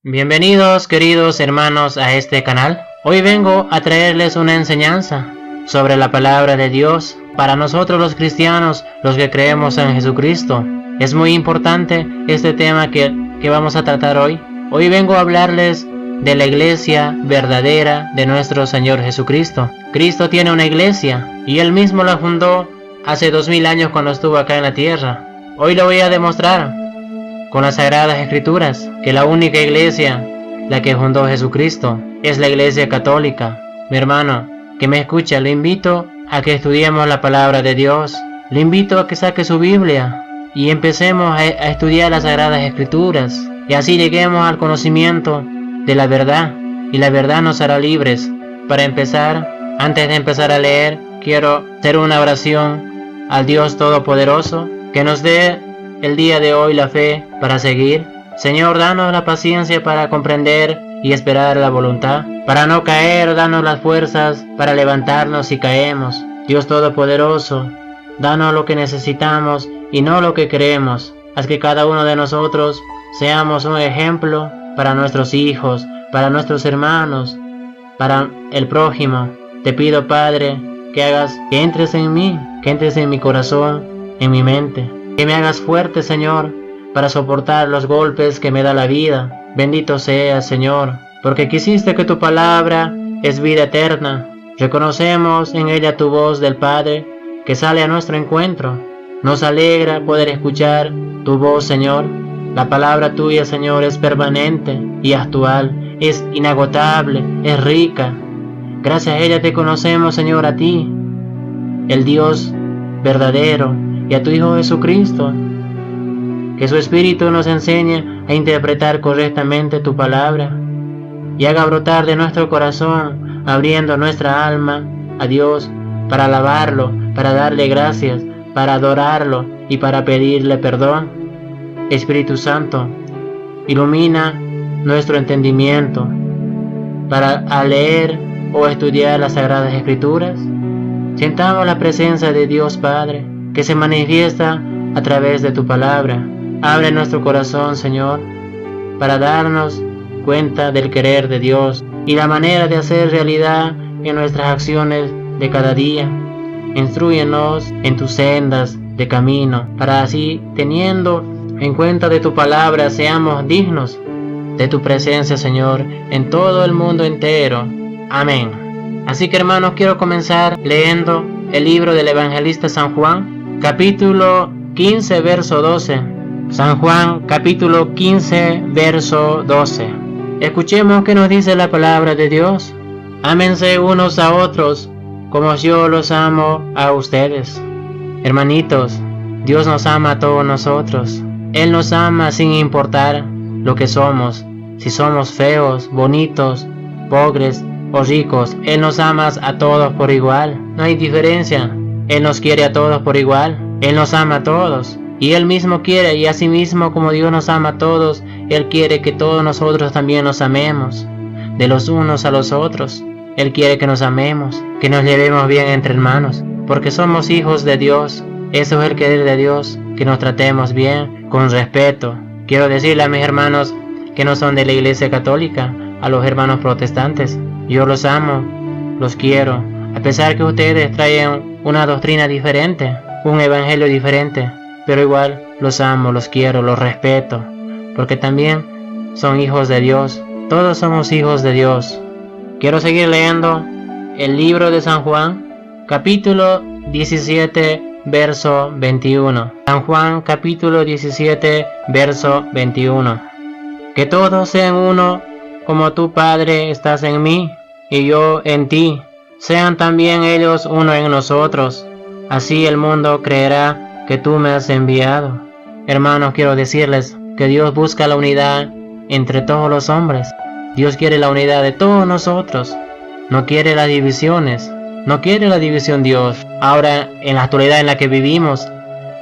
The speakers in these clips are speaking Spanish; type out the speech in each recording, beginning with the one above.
Bienvenidos queridos hermanos a este canal. Hoy vengo a traerles una enseñanza sobre la palabra de Dios para nosotros los cristianos, los que creemos en Jesucristo. Es muy importante este tema que vamos a tratar hoy. Hoy vengo a hablarles de la iglesia verdadera de nuestro Señor Jesucristo. Cristo tiene una iglesia y Él mismo la fundó hace 2000 años cuando estuvo acá en la tierra. Hoy lo voy a demostrar con las Sagradas Escrituras, que la única iglesia, la que fundó Jesucristo, es la iglesia católica. Mi hermano, que me escucha, le invito a que estudiemos la palabra de Dios. Le invito a que saque su Biblia y empecemos a estudiar las Sagradas Escrituras. Y así lleguemos al conocimiento de la verdad. Y la verdad nos hará libres. Para empezar, antes de empezar a leer, quiero hacer una oración al Dios Todopoderoso, que nos dé el día de hoy la fe para seguir. Señor, danos la paciencia para comprender y esperar la voluntad, para no caer. Danos las fuerzas para levantarnos si caemos. Dios Todopoderoso, danos lo que necesitamos y no lo que queremos. Haz que cada uno de nosotros seamos un ejemplo para nuestros hijos, para nuestros hermanos, para el prójimo. Te pido, Padre, que entres en mí, que entres en mi corazón, en mi mente. Que me hagas fuerte, Señor, para soportar los golpes que me da la vida. Bendito seas, Señor, porque quisiste que tu palabra es vida eterna. Reconocemos en ella tu voz del Padre, que sale a nuestro encuentro. Nos alegra poder escuchar tu voz, Señor. La palabra tuya, Señor, es permanente y actual, es inagotable, es rica. Gracias a ella te conocemos, Señor, a ti, el Dios verdadero, y a tu Hijo Jesucristo. Que su Espíritu nos enseñe a interpretar correctamente tu palabra y haga brotar de nuestro corazón, abriendo nuestra alma a Dios para alabarlo, para darle gracias, para adorarlo y para pedirle perdón. Espíritu Santo, ilumina nuestro entendimiento para al leer o estudiar las Sagradas Escrituras. Sintamos la presencia de Dios Padre, que se manifiesta a través de tu palabra. Abre nuestro corazón, Señor, para darnos cuenta del querer de Dios y la manera de hacer realidad en nuestras acciones de cada día. Instrúyenos en tus sendas de camino, para así, teniendo en cuenta de tu palabra, seamos dignos de tu presencia, Señor, en todo el mundo entero. Amén. Así que, hermanos, quiero comenzar leyendo el libro del evangelista San Juan, capítulo 15, verso 12. San Juan, capítulo 15, verso 12. Escuchemos qué nos dice la palabra de Dios. Ámense unos a otros, como yo los amo a ustedes. Hermanitos, Dios nos ama a todos nosotros. Él nos ama sin importar lo que somos. Si somos feos, bonitos, pobres o ricos, Él nos ama a todos por igual. No hay diferencia. Él nos quiere a todos por igual. Él nos ama a todos. Y Él mismo quiere, y así mismo como Dios nos ama a todos, Él quiere que todos nosotros también nos amemos, de los unos a los otros. Él quiere que nos amemos, que nos llevemos bien entre hermanos, porque somos hijos de Dios. Eso es el querer de Dios, que nos tratemos bien, con respeto. Quiero decirle a mis hermanos que no son de la iglesia católica, a los hermanos protestantes, yo los amo, los quiero, a pesar que ustedes traen una doctrina diferente, un evangelio diferente, pero igual los amo, los quiero, los respeto, porque también son hijos de Dios. Todos somos hijos de Dios. Quiero seguir leyendo el libro de San Juan, capítulo 17, verso 21. San Juan, capítulo 17, verso 21. Que todos sean uno, como tú, Padre, estás en mí y yo en ti. Sean también ellos uno en nosotros. Así el mundo creerá que tú me has enviado. Hermanos, quiero decirles que Dios busca la unidad entre todos los hombres. Dios quiere la unidad de todos nosotros. No quiere las divisiones. No quiere la división Dios. Ahora, en la actualidad en la que vivimos,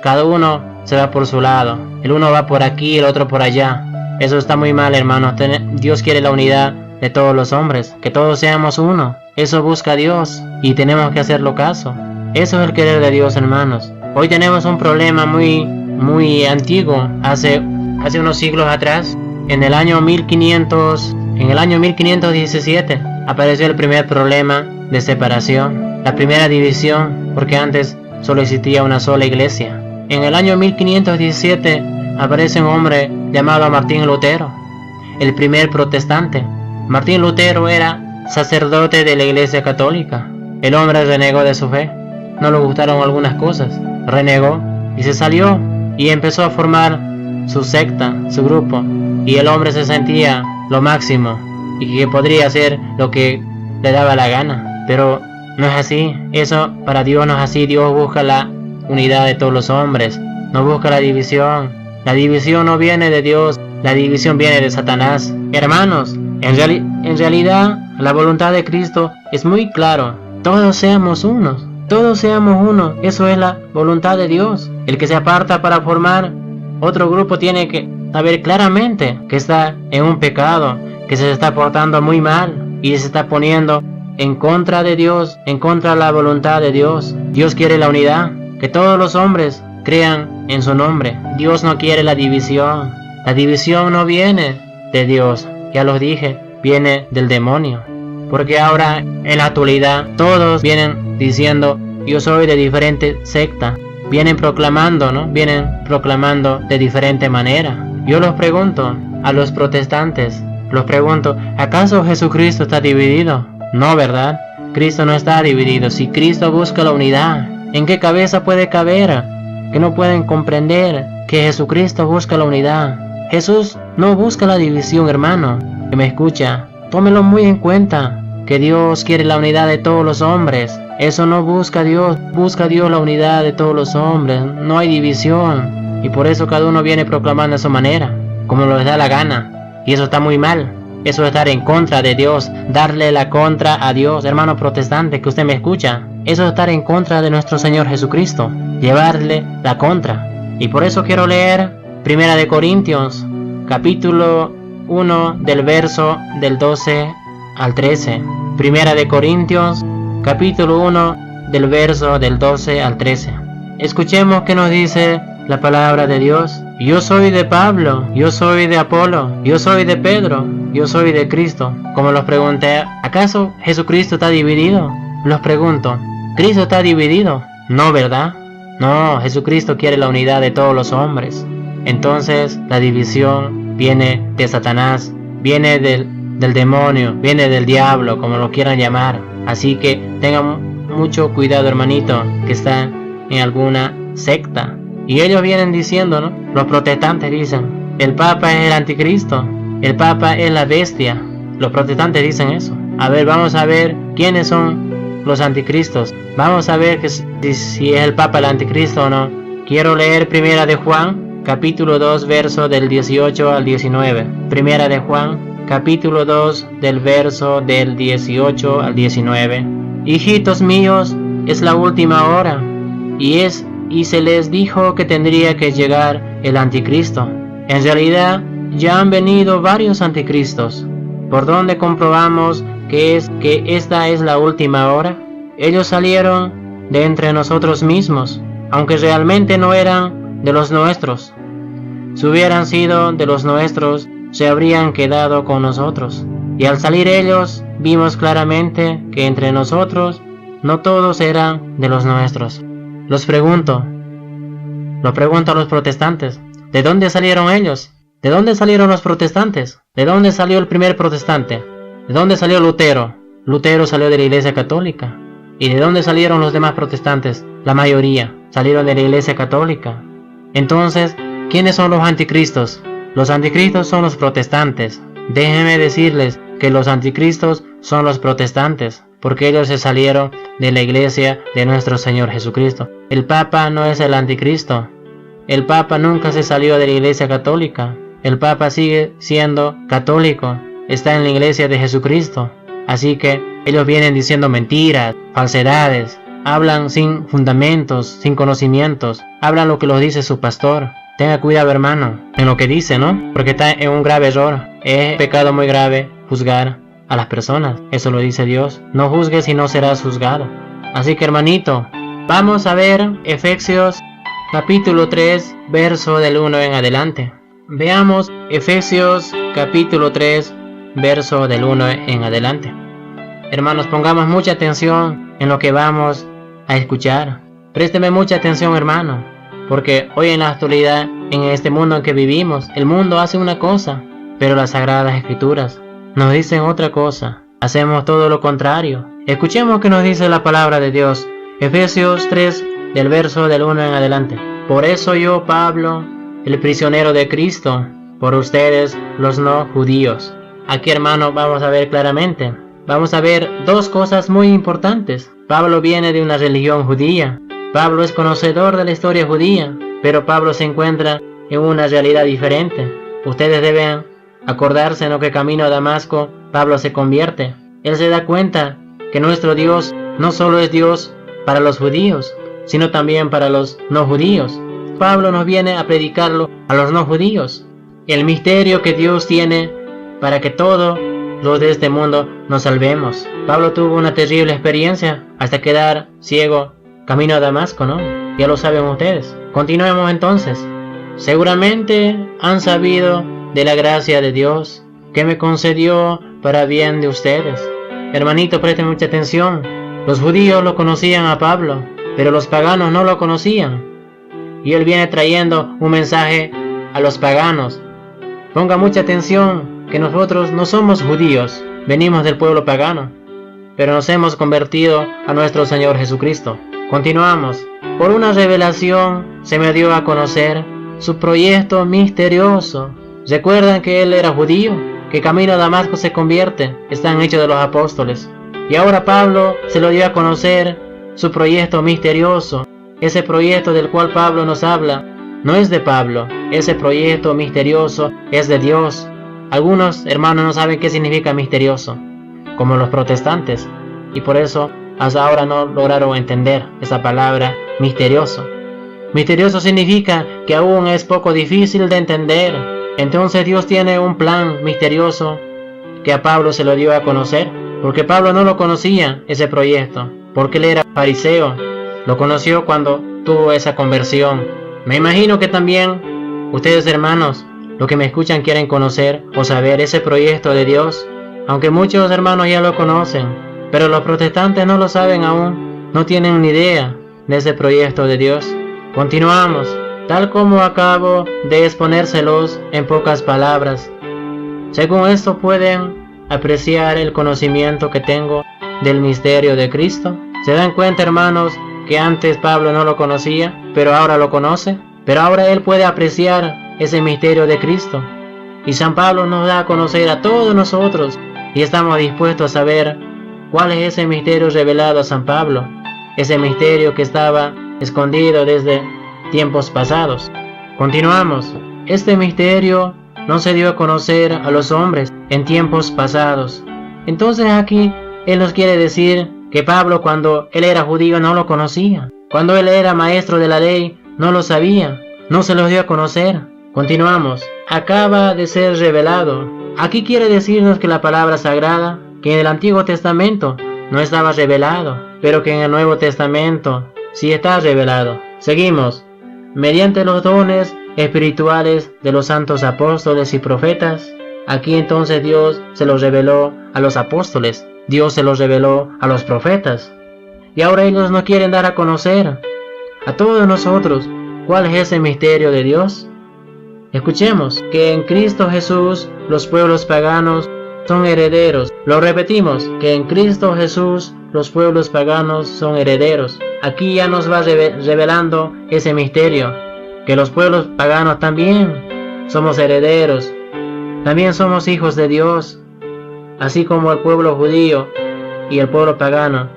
cada uno se va por su lado. El uno va por aquí, el otro por allá. Eso está muy mal, hermanos. Dios quiere la unidad de todos los hombres. Que todos seamos uno. Eso busca Dios. Y tenemos que hacerlo caso. Eso es el querer de Dios, hermanos. Hoy tenemos un problema muy antiguo. Hace unos siglos atrás, en el año 1517 apareció el primer problema de separación, la primera división, porque antes solo existía una sola iglesia. En el año 1517 aparece un hombre llamado Martín Lutero, el primer protestante. Martín Lutero era sacerdote de la iglesia católica. El hombre renegó de su fe, no le gustaron algunas cosas, renegó y se salió y empezó a formar su secta, su grupo, y el hombre se sentía lo máximo y que podría hacer lo que le daba la gana, pero no es así. Eso para Dios no es así. Dios busca la unidad de todos los hombres, no busca la división. La división no viene de Dios, la división viene de Satanás. Hermanos, en realidad la voluntad de Cristo es muy claro. Todos seamos unos, todos seamos uno. Eso es la voluntad de Dios. El que se aparta para formar otro grupo tiene que saber claramente que está en un pecado, que se está portando muy mal y se está poniendo en contra de Dios, en contra de la voluntad de Dios. Dios quiere la unidad, que todos los hombres crean en su nombre. Dios no quiere la división. La división no viene de Dios, ya los dije, viene del demonio. Porque ahora en la actualidad todos vienen diciendo yo soy de diferente secta. Vienen proclamando, ¿no? Vienen proclamando de diferente manera. Yo los pregunto a los protestantes, los pregunto, ¿acaso Jesucristo está dividido? No, ¿verdad? Cristo no está dividido. Si Cristo busca la unidad, ¿en qué cabeza puede caber que no pueden comprender que Jesucristo busca la unidad? Jesús no busca la división, hermano, que me escucha. Tómelo muy en cuenta, que Dios quiere la unidad de todos los hombres. Eso no busca Dios la unidad de todos los hombres. No hay división. Y por eso cada uno viene proclamando a su manera, como les da la gana. Y eso está muy mal. Eso es estar en contra de Dios, darle la contra a Dios, hermano protestante que usted me escucha. Eso es estar en contra de nuestro Señor Jesucristo, llevarle la contra. Y por eso quiero leer 1 Corintios, capítulo 1, del verso del 12 al 13. 1 Corintios, capítulo 1, del verso del 12 al 13. Escuchemos qué nos dice la palabra de Dios. Yo soy de Pablo, yo soy de Apolo, yo soy de Pedro, yo soy de Cristo. Como los pregunté, ¿acaso Jesucristo está dividido? Los pregunto, ¿Cristo está dividido? No, ¿verdad? No, Jesucristo quiere la unidad de todos los hombres. Entonces la división viene de Satanás, viene del demonio, viene del diablo, como lo quieran llamar. Así que tengan mucho cuidado, hermanito, que está en alguna secta. Y ellos vienen diciendo, ¿no? Los protestantes dicen, el Papa es el anticristo, el Papa es la bestia. Los protestantes dicen eso. A ver, vamos a ver quiénes son los anticristos. Vamos a ver que si es el Papa el anticristo o no. Quiero leer 1 de Juan, capítulo 2, verso del 18 al 19. 1 de Juan, capítulo 2, del verso del 18 al 19. Hijitos míos, es la última hora, y se les dijo que tendría que llegar el anticristo. En realidad, ya han venido varios anticristos, por donde comprobamos que esta es la última hora. Ellos salieron de entre nosotros mismos, aunque realmente no eran de los nuestros. Si hubieran sido de los nuestros, se habrían quedado con nosotros. Y al salir ellos, vimos claramente que entre nosotros no todos eran de los nuestros. Lo pregunto a los protestantes, ¿de dónde salieron ellos? ¿De dónde salieron los protestantes? ¿De dónde salió el primer protestante? ¿De dónde salió Lutero? Lutero salió de la iglesia católica. ¿Y de dónde salieron los demás protestantes? La mayoría salieron de la iglesia católica. Entonces, ¿quiénes son los anticristos? Los anticristos son los protestantes. Déjenme decirles que los anticristos son los protestantes, porque ellos se salieron de la iglesia de nuestro Señor Jesucristo. El Papa no es el anticristo. El Papa nunca se salió de la iglesia católica. El Papa sigue siendo católico. Está en la iglesia de Jesucristo. Así que ellos vienen diciendo mentiras, falsedades. Hablan sin fundamentos, sin conocimientos. Hablan lo que los dice su pastor. Tenga cuidado, hermano, en lo que dice, ¿no? Porque está en un grave error. Es pecado muy grave juzgar a las personas. Eso lo dice Dios. No juzgues y no serás juzgado. Así que, hermanito, vamos a ver Efesios capítulo 3, verso del 1 en adelante. Veamos Efesios capítulo 3, verso del 1 en adelante. Hermanos, pongamos mucha atención en lo que vamos a escuchar. Présteme mucha atención, hermano, porque hoy en la actualidad, en este mundo en que vivimos, el mundo hace una cosa, pero las Sagradas Escrituras nos dicen otra cosa. Hacemos todo lo contrario. Escuchemos qué nos dice la palabra de Dios. Efesios 3, del verso del 1 en adelante. Por eso yo, Pablo, el prisionero de Cristo, por ustedes los no judíos. Aquí, hermano, vamos a ver claramente. Vamos a ver dos cosas muy importantes. Pablo viene de una religión judía. Pablo es conocedor de la historia judía, pero Pablo se encuentra en una realidad diferente. Ustedes deben acordarse en lo que camino a Damasco, Pablo se convierte. Él se da cuenta que nuestro Dios no solo es Dios para los judíos, sino también para los no judíos. Pablo nos viene a predicarlo a los no judíos. El misterio que Dios tiene para que todos los de este mundo nos salvemos. Pablo tuvo una terrible experiencia hasta quedar ciego camino a Damasco, ¿no? Ya lo saben ustedes. Continuemos entonces. Seguramente han sabido de la gracia de Dios que me concedió para bien de ustedes. Hermanito, presten mucha atención. Los judíos lo conocían a Pablo, pero los paganos no lo conocían. Y él viene trayendo un mensaje a los paganos. Ponga mucha atención que nosotros no somos judíos, venimos del pueblo pagano, pero nos hemos convertido a nuestro Señor Jesucristo. Continuamos. Por una revelación se me dio a conocer su proyecto misterioso. ¿Recuerdan que él era judío? Que camino a Damasco se convierte. Están Hechos de los Apóstoles. Y ahora Pablo se lo dio a conocer su proyecto misterioso. Ese proyecto del cual Pablo nos habla no es de Pablo. Ese proyecto misterioso es de Dios. Algunos hermanos no saben qué significa misterioso, como los protestantes, y por eso hasta ahora no lograron entender esa palabra misterioso. Misterioso significa que aún es poco difícil de entender. Entonces Dios tiene un plan misterioso que a Pablo se lo dio a conocer, porque Pablo no lo conocía ese proyecto, porque él era fariseo. Lo conoció cuando tuvo esa conversión. Me imagino que también ustedes, hermanos, los que me escuchan, quieren conocer o saber ese proyecto de Dios, aunque muchos hermanos ya lo conocen, pero los protestantes no lo saben aún, no tienen ni idea de ese proyecto de Dios. Continuamos, tal como acabo de exponérselos en pocas palabras. Según esto pueden apreciar el conocimiento que tengo del misterio de Cristo. ¿Se dan cuenta, hermanos, que antes Pablo no lo conocía, pero ahora lo conoce? Pero ahora él puede apreciar ese misterio de Cristo. Y San Pablo nos da a conocer a todos nosotros, y estamos dispuestos a saber cuál es ese misterio revelado a San Pablo, ese misterio que estaba escondido desde tiempos pasados. Continuamos. Este misterio no se dio a conocer a los hombres en tiempos pasados. Entonces aquí él nos quiere decir que Pablo, cuando él era judío, no lo conocía. Cuando él era maestro de la ley, no lo sabía, no se los dio a conocer. Continuamos. Acaba de ser revelado. Aquí quiere decirnos que la palabra sagrada, que en el Antiguo Testamento no estaba revelado, pero que en el Nuevo Testamento sí está revelado. Seguimos. Mediante los dones espirituales de los santos apóstoles y profetas. Aquí entonces Dios se los reveló a los apóstoles. Dios se los reveló a los profetas. Y ahora ellos no quieren dar a conocer a todos nosotros cuál es ese misterio de Dios. Escuchemos que en Cristo Jesús los pueblos paganos son herederos. Lo repetimos, que en Cristo Jesús los pueblos paganos son herederos. Aquí ya nos va revelando ese misterio, que los pueblos paganos también somos herederos. También somos hijos de Dios, así como el pueblo judío y el pueblo pagano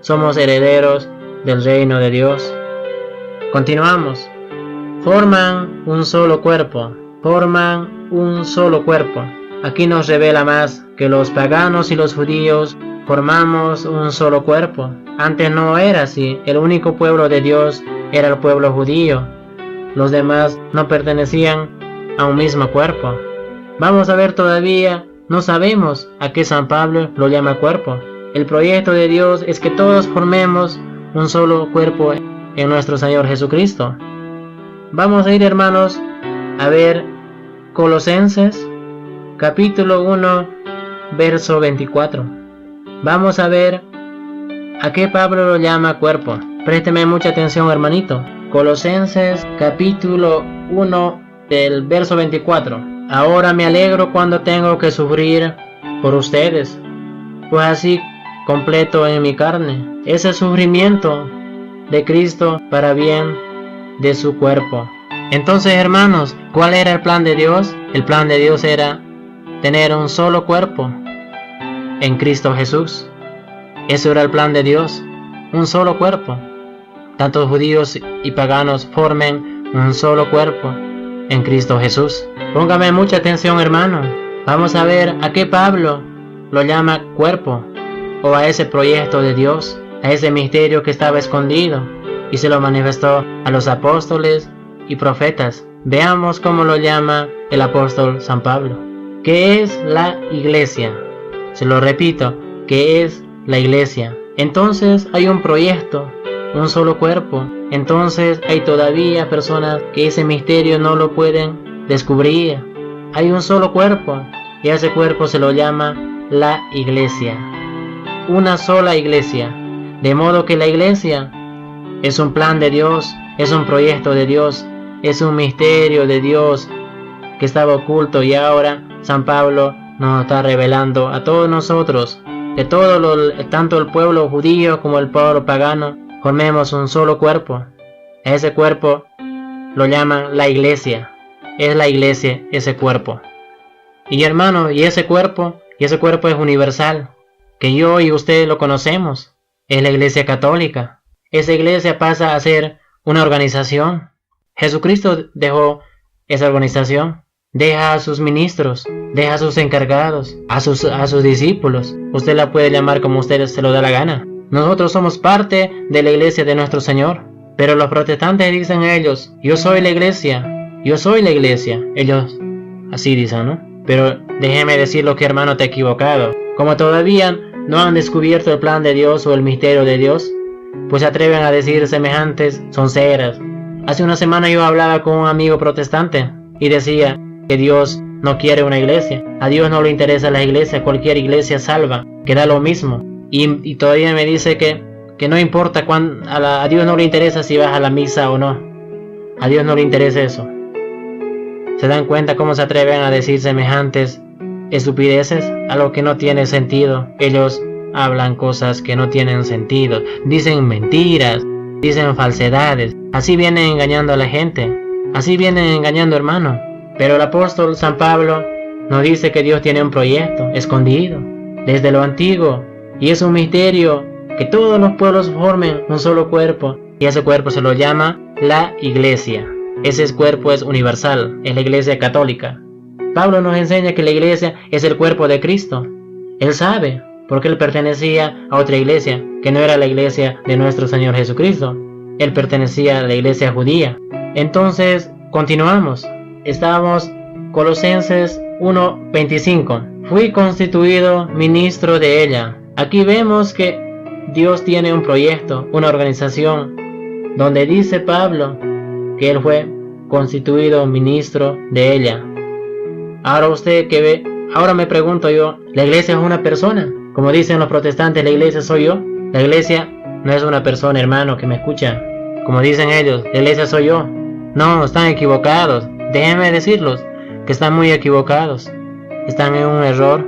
somos herederos del reino de Dios. Continuamos. Forman un solo cuerpo. Forman un solo cuerpo. Aquí nos revela más que los paganos y los judíos formamos un solo cuerpo. Antes no era así. El único pueblo de Dios era el pueblo judío. Los demás no pertenecían a un mismo cuerpo. Vamos a ver todavía. No sabemos a qué San Pablo lo llama cuerpo. El proyecto de Dios es que todos formemos un solo cuerpo en nuestro Señor Jesucristo. Vamos a ir, hermanos, a ver Colosenses capítulo 1 verso 24. Vamos a ver a qué Pablo lo llama cuerpo. Présteme mucha atención, hermanito. Colosenses capítulo 1 del verso 24. Ahora me alegro cuando tengo que sufrir por ustedes, pues así completo en mi carne ese sufrimiento de Cristo para bien de su cuerpo. Entonces, hermanos, ¿cuál era el plan de Dios? El plan de Dios era tener un solo cuerpo en Cristo Jesús. Eso era el plan de Dios, un solo cuerpo. Tanto judíos y paganos formen un solo cuerpo en Cristo Jesús. Póngame mucha atención, hermano. Vamos a ver a qué Pablo lo llama cuerpo, o a ese proyecto de Dios, a ese misterio que estaba escondido y se lo manifestó a los apóstoles y profetas. Veamos cómo lo llama el apóstol San Pablo. ¿Qué es la iglesia? Se lo repito, ¿qué es la iglesia? Entonces hay un proyecto, un solo cuerpo. Entonces hay todavía personas que ese misterio no lo pueden descubrir. Hay un solo cuerpo y a ese cuerpo se lo llama la iglesia. Una sola iglesia. De modo que la iglesia es un plan de Dios, es un proyecto de Dios, es un misterio de Dios que estaba oculto, y ahora San Pablo nos está revelando a todos nosotros, que tanto el pueblo judío como el pueblo pagano formemos un solo cuerpo. Ese cuerpo lo llaman la iglesia. Es la iglesia ese cuerpo. Y hermano, ese cuerpo es universal, que yo y usted lo conocemos. Es la iglesia católica. Esa iglesia pasa a ser una organización. Jesucristo dejó esa organización. Deja a sus ministros, deja a sus encargados, a sus discípulos. Usted la puede llamar como usted se lo da la gana. Nosotros somos parte de la iglesia de nuestro Señor. Pero los protestantes dicen ellos, yo soy la iglesia, yo soy la iglesia. Ellos así dicen, ¿no? Pero déjeme decirlo, que hermano, te he equivocado. Como todavía no han descubierto el plan de Dios o el misterio de Dios, pues se atreven a decir semejantes sonceras. Hace una semana yo hablaba con un amigo protestante y decía que Dios no quiere una iglesia. A Dios no le interesa la iglesia, cualquier iglesia salva, que da lo mismo. Y todavía me dice que no importa a Dios no le interesa si vas a la misa o no. A Dios no le interesa eso. ¿Se dan cuenta cómo se atreven a decir semejantes estupideces? Algo que no tiene sentido. Ellos hablan cosas que no tienen sentido. Dicen mentiras, dicen falsedades. Así vienen engañando a la gente. Así vienen engañando, hermano. Pero el apóstol San Pablo nos dice que Dios tiene un proyecto escondido desde lo antiguo. Y es un misterio, que todos los pueblos formen un solo cuerpo. Y ese cuerpo se lo llama la iglesia. Ese cuerpo es universal, es la iglesia católica. Pablo nos enseña que la iglesia es el cuerpo de Cristo. Él sabe, porque él pertenecía a otra iglesia, que no era la iglesia de nuestro Señor Jesucristo. Él pertenecía a la iglesia judía. Entonces, continuamos. Estamos Colosenses 1:25. Fui constituido ministro de ella. Aquí vemos que Dios tiene un proyecto, una organización, donde dice Pablo que él fue constituido ministro de ella. Ahora usted que ve, ahora me pregunto yo, ¿la iglesia es una persona? Como dicen los protestantes, ¿la iglesia soy yo? La iglesia no es una persona, hermano, que me escucha. Como dicen ellos, la iglesia soy yo. No, están equivocados. Déjenme decirlos, que están muy equivocados. Están en un error.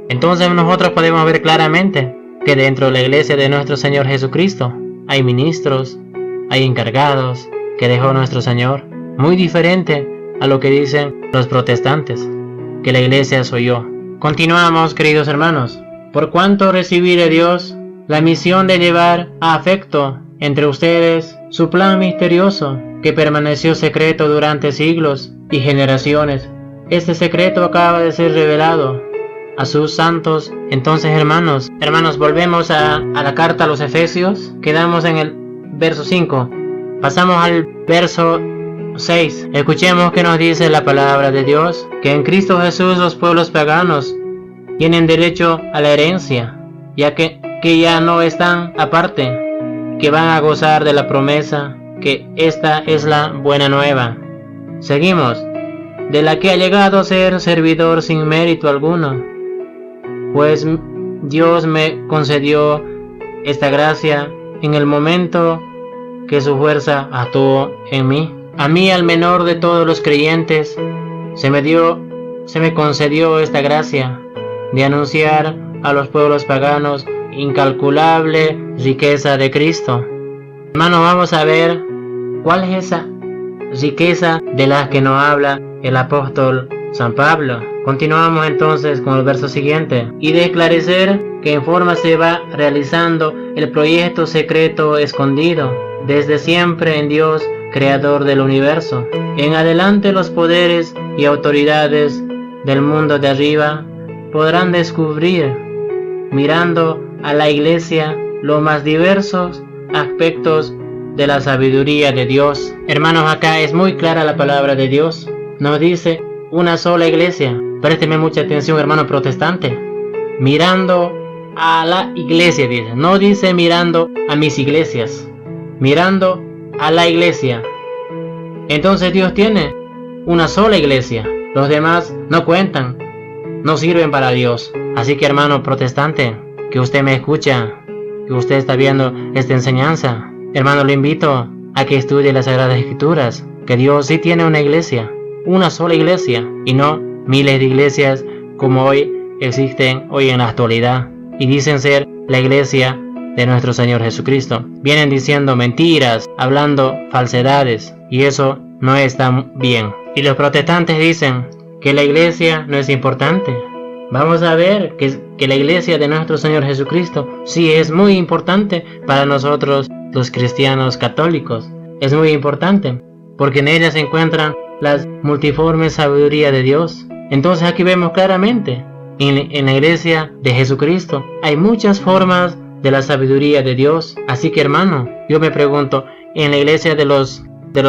Entonces nosotros podemos ver claramente que dentro de la iglesia de nuestro Señor Jesucristo hay ministros, hay encargados que dejó nuestro Señor. Muy diferente a lo que dicen los protestantes, que la iglesia soy yo. Continuamos, queridos hermanos. Por cuanto recibí de Dios la misión de llevar a efecto entre ustedes su plan misterioso, que permaneció secreto durante siglos y generaciones. Este secreto acaba de ser revelado a sus santos. Entonces, hermanos, volvemos a la carta a los Efesios. Quedamos en el verso 5. Pasamos al verso 6. Escuchemos que nos dice la palabra de Dios, que en Cristo Jesús los pueblos paganos tienen derecho a la herencia, ya que ya no están aparte, que van a gozar de la promesa, que esta es la buena nueva. Seguimos. de la que ha llegado a ser servidor sin mérito alguno, pues Dios me concedió esta gracia en el momento que su fuerza actuó en mí. A mí, al menor de todos los creyentes, se me concedió esta gracia de anunciar a los pueblos paganos incalculable riqueza de Cristo. Hermanos, vamos a ver cuál es esa riqueza de la que nos habla el apóstol San Pablo. Continuamos entonces con el verso siguiente. Y de esclarecer que en forma se va realizando el proyecto secreto escondido desde siempre en Dios, creador del universo. En adelante los poderes y autoridades del mundo de arriba podrán descubrir, mirando a la iglesia, los más diversos aspectos de la sabiduría de Dios. Hermanos, acá es muy clara la palabra de Dios. Nos dice una sola iglesia. Présteme mucha atención, hermano protestante. Mirando a la iglesia, dice. No dice mirando a mis iglesias. Mirando a la iglesia. Entonces Dios tiene una sola iglesia. Los demás no cuentan, no sirven para Dios. Así que, hermano protestante, que usted me escucha, que usted está viendo esta enseñanza, hermano, lo invito a que estudie las Sagradas Escrituras, que Dios sí tiene una iglesia, una sola iglesia, y no miles de iglesias como hoy existen hoy en la actualidad, y dicen ser la iglesia de nuestro Señor Jesucristo. Vienen diciendo mentiras, hablando falsedades, y eso no está bien. Y los protestantes dicen que la iglesia no es importante. Vamos a ver que la iglesia de nuestro Señor Jesucristo sí es muy importante para nosotros los cristianos católicos. Es muy importante porque en ella se encuentran las multiformes sabiduría de Dios. Entonces aquí vemos claramente en la iglesia de Jesucristo hay muchas formas de la sabiduría de Dios. Así que, hermano, yo me pregunto, en la iglesia de los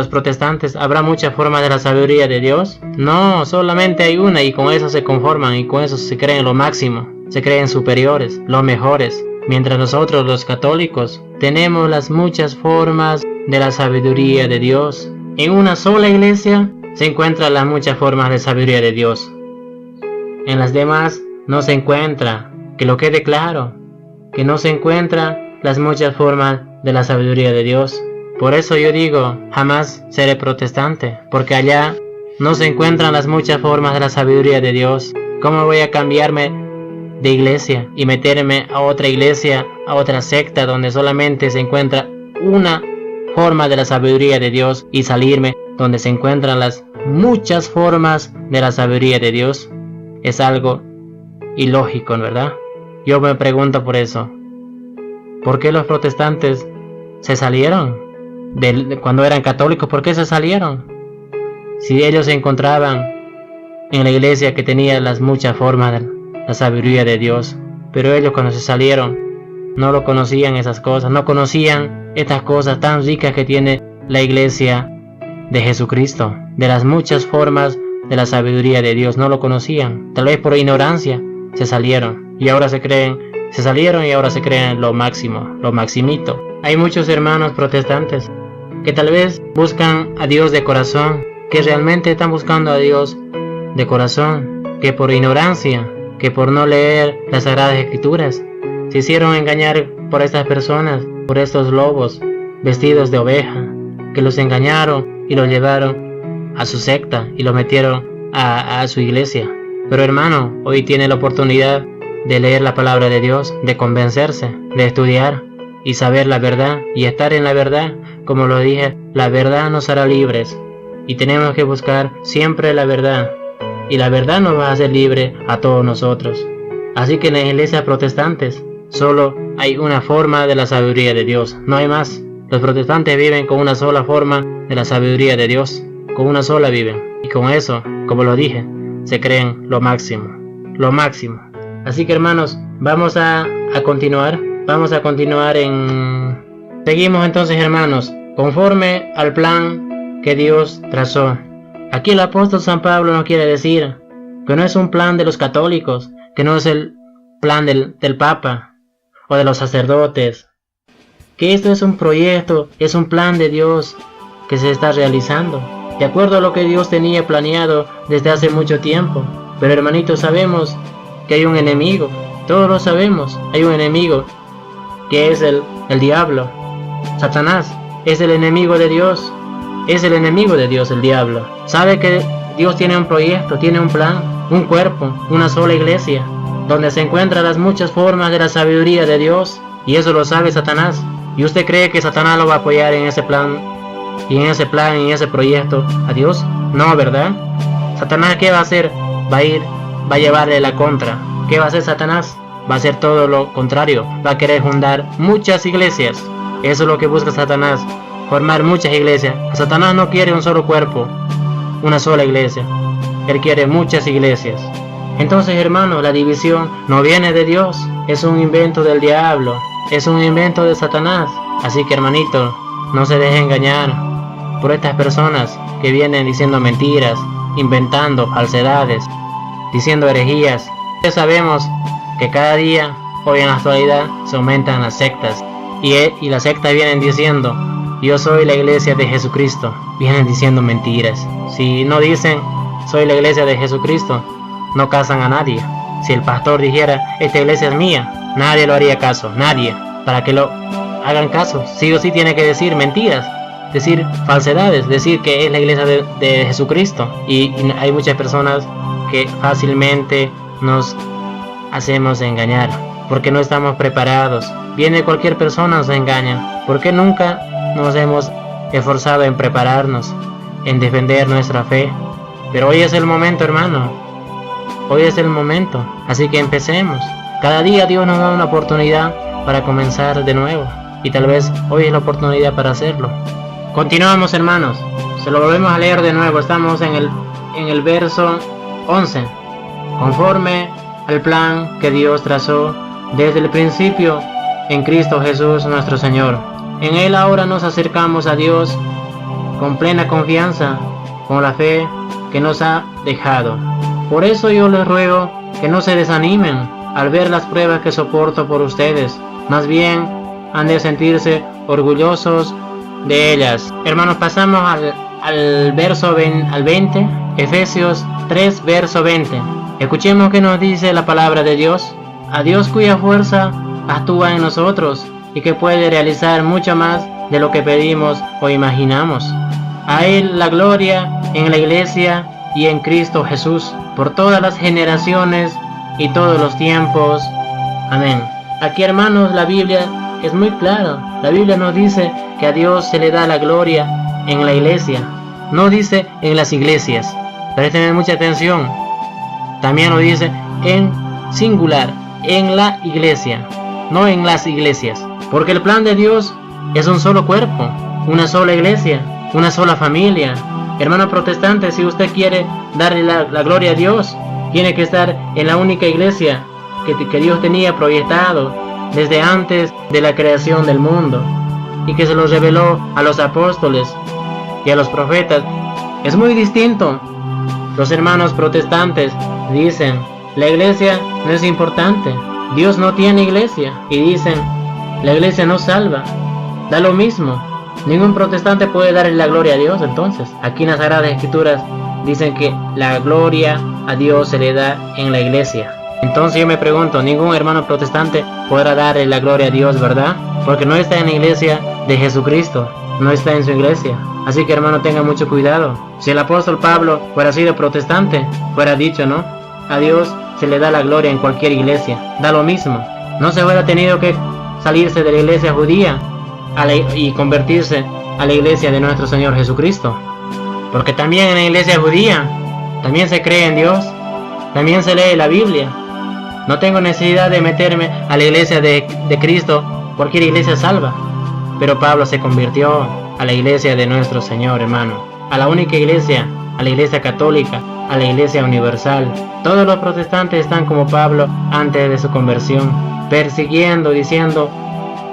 protestantes, ¿habrá muchas formas de la sabiduría de Dios? No, solamente hay una, y con eso se conforman, y con eso se creen lo máximo, se creen superiores, los mejores. Mientras nosotros los católicos tenemos las muchas formas de la sabiduría de Dios. En una sola iglesia se encuentran las muchas formas de sabiduría de Dios. En las demás no se encuentra, que lo quede claro, que no se encuentran las muchas formas de la sabiduría de Dios. Por eso yo digo, jamás seré protestante, porque allá no se encuentran las muchas formas de la sabiduría de Dios. ¿Cómo voy a cambiarme de iglesia y meterme a otra iglesia, a otra secta donde solamente se encuentra una forma de la sabiduría de Dios y salirme donde se encuentran las muchas formas de la sabiduría de Dios? Es algo ilógico, ¿verdad? Yo me pregunto por eso. ¿Por qué los protestantes se salieron? Cuando eran católicos, ¿por qué se salieron? Si ellos se encontraban en la iglesia que tenía las muchas formas de la sabiduría de Dios, pero ellos cuando se salieron no lo conocían esas cosas, no conocían estas cosas tan ricas que tiene la iglesia de Jesucristo, de las muchas formas de la sabiduría de Dios, no lo conocían, tal vez por ignorancia se salieron y ahora se salieron y ahora se creen lo máximo, lo maximito. Hay muchos hermanos protestantes que tal vez buscan a Dios de corazón, que realmente están buscando a Dios de corazón, que por ignorancia, que por no leer las Sagradas Escrituras, se hicieron engañar por estas personas, por estos lobos vestidos de oveja, que los engañaron y los llevaron a su secta y los metieron a su iglesia. Pero, hermano, hoy tiene la oportunidad de leer la palabra de Dios, de convencerse, de estudiar y saber la verdad y estar en la verdad. Como lo dije, la verdad nos hará libres y tenemos que buscar siempre la verdad, y la verdad nos va a hacer libre a todos nosotros. Así que en las iglesias protestantes solo hay una forma de la sabiduría de Dios, no hay más. Los protestantes viven con una sola forma de la sabiduría de Dios, con una sola viven, y con eso, como lo dije, se creen lo máximo, lo máximo. Así que, hermanos, vamos a continuar Seguimos entonces, hermanos, conforme al plan que Dios trazó. Aquí el apóstol San Pablo nos quiere decir que no es un plan de los católicos, que no es el plan del Papa o de los sacerdotes, que esto es un proyecto, es un plan de Dios que se está realizando. de acuerdo a lo que Dios tenía planeado desde hace mucho tiempo. Pero hermanitos, sabemos que hay un enemigo, todos lo sabemos, hay un enemigo que es el diablo. Satanás es el enemigo de Dios, es el enemigo de Dios, el diablo. Sabe que Dios tiene un proyecto, tiene un plan, un cuerpo, una sola iglesia, donde se encuentran las muchas formas de la sabiduría de Dios, y eso lo sabe Satanás. ¿Y usted cree que Satanás lo va a apoyar en ese plan, y en ese proyecto a Dios? No, ¿verdad? Satanás, ¿qué va a hacer? Va a llevarle la contra. ¿Qué va a hacer Satanás? Va a hacer todo lo contrario, va a querer fundar muchas iglesias. Eso es lo que busca Satanás, formar muchas iglesias. Satanás no quiere un solo cuerpo, una sola iglesia. Él quiere muchas iglesias. Entonces, hermano, la división no viene de Dios, es un invento del diablo, es un invento de Satanás. Así que, hermanito, no se deje engañar por estas personas que vienen diciendo mentiras, inventando falsedades, diciendo herejías. Ya sabemos que cada día, hoy en la actualidad, se aumentan las sectas, y las sectas vienen diciendo: yo soy la iglesia de Jesucristo. Vienen diciendo mentiras. Si no dicen soy la iglesia de Jesucristo, no casan a nadie. Si el pastor dijera esta iglesia es mía, nadie lo haría caso, nadie. Para que lo hagan caso, sí o sí tiene que decir mentiras, decir falsedades, decir que es la iglesia de Jesucristo. Y hay muchas personas que fácilmente nos hacemos engañar, porque no estamos preparados. Viene cualquier persona, nos engaña, porque nunca nos hemos esforzado en prepararnos, en defender nuestra fe. Pero hoy es el momento, hermano, hoy es el momento, así que empecemos. Cada día Dios nos da una oportunidad para comenzar de nuevo, y tal vez hoy es la oportunidad para hacerlo. Continuamos, hermanos, se lo volvemos a leer de nuevo. Estamos en el verso 11. Conforme al plan que Dios trazó desde el principio en Cristo Jesús nuestro Señor. En Él ahora nos acercamos a Dios con plena confianza, con la fe que nos ha dejado. Por eso yo les ruego que no se desanimen al ver las pruebas que soporto por ustedes. Más bien han de sentirse orgullosos de ellas. Hermanos, pasamos al verso 20, Efesios 3, verso 20. Escuchemos qué nos dice la palabra de Dios. A Dios cuya fuerza actúa en nosotros y que puede realizar mucho más de lo que pedimos o imaginamos. A Él la gloria en la iglesia y en Cristo Jesús, por todas las generaciones y todos los tiempos. Amén. Aquí, hermanos, la Biblia es muy clara. La Biblia nos dice que a Dios se le da la gloria en la iglesia. No dice en las iglesias. Presten mucha atención. También lo dice en singular, en la iglesia, no en las iglesias. Porque el plan de Dios es un solo cuerpo, una sola iglesia, una sola familia. Hermano protestante, si usted quiere darle la gloria a Dios, tiene que estar en la única iglesia que Dios tenía proyectado desde antes de la creación del mundo, y que se lo reveló a los apóstoles y a los profetas. Es muy distinto. Los hermanos protestantes dicen: la iglesia no es importante, Dios no tiene iglesia, y dicen: la iglesia no salva. Da lo mismo. Ningún protestante puede darle la gloria a Dios. Entonces, aquí en las Sagradas Escrituras dicen que la gloria a Dios se le da en la iglesia. Entonces yo me pregunto, ningún hermano protestante podrá darle la gloria a Dios, ¿verdad? Porque no está en la iglesia de Jesucristo, no está en su iglesia. Así que, hermano, tenga mucho cuidado. Si el apóstol Pablo fuera sido protestante, fuera dicho, ¿no? A Dios se le da la gloria en cualquier iglesia, da lo mismo. No se hubiera tenido que salirse de la iglesia judía y convertirse a la iglesia de nuestro Señor Jesucristo. Porque también en la iglesia judía también se cree en Dios, también se lee la Biblia. No tengo necesidad de meterme a la iglesia de Cristo, cualquier iglesia salva. Pero Pablo se convirtió a la iglesia de nuestro Señor, hermano, a la única iglesia, a la iglesia católica, a la iglesia universal. Todos los protestantes están como Pablo antes de su conversión, persiguiendo, diciendo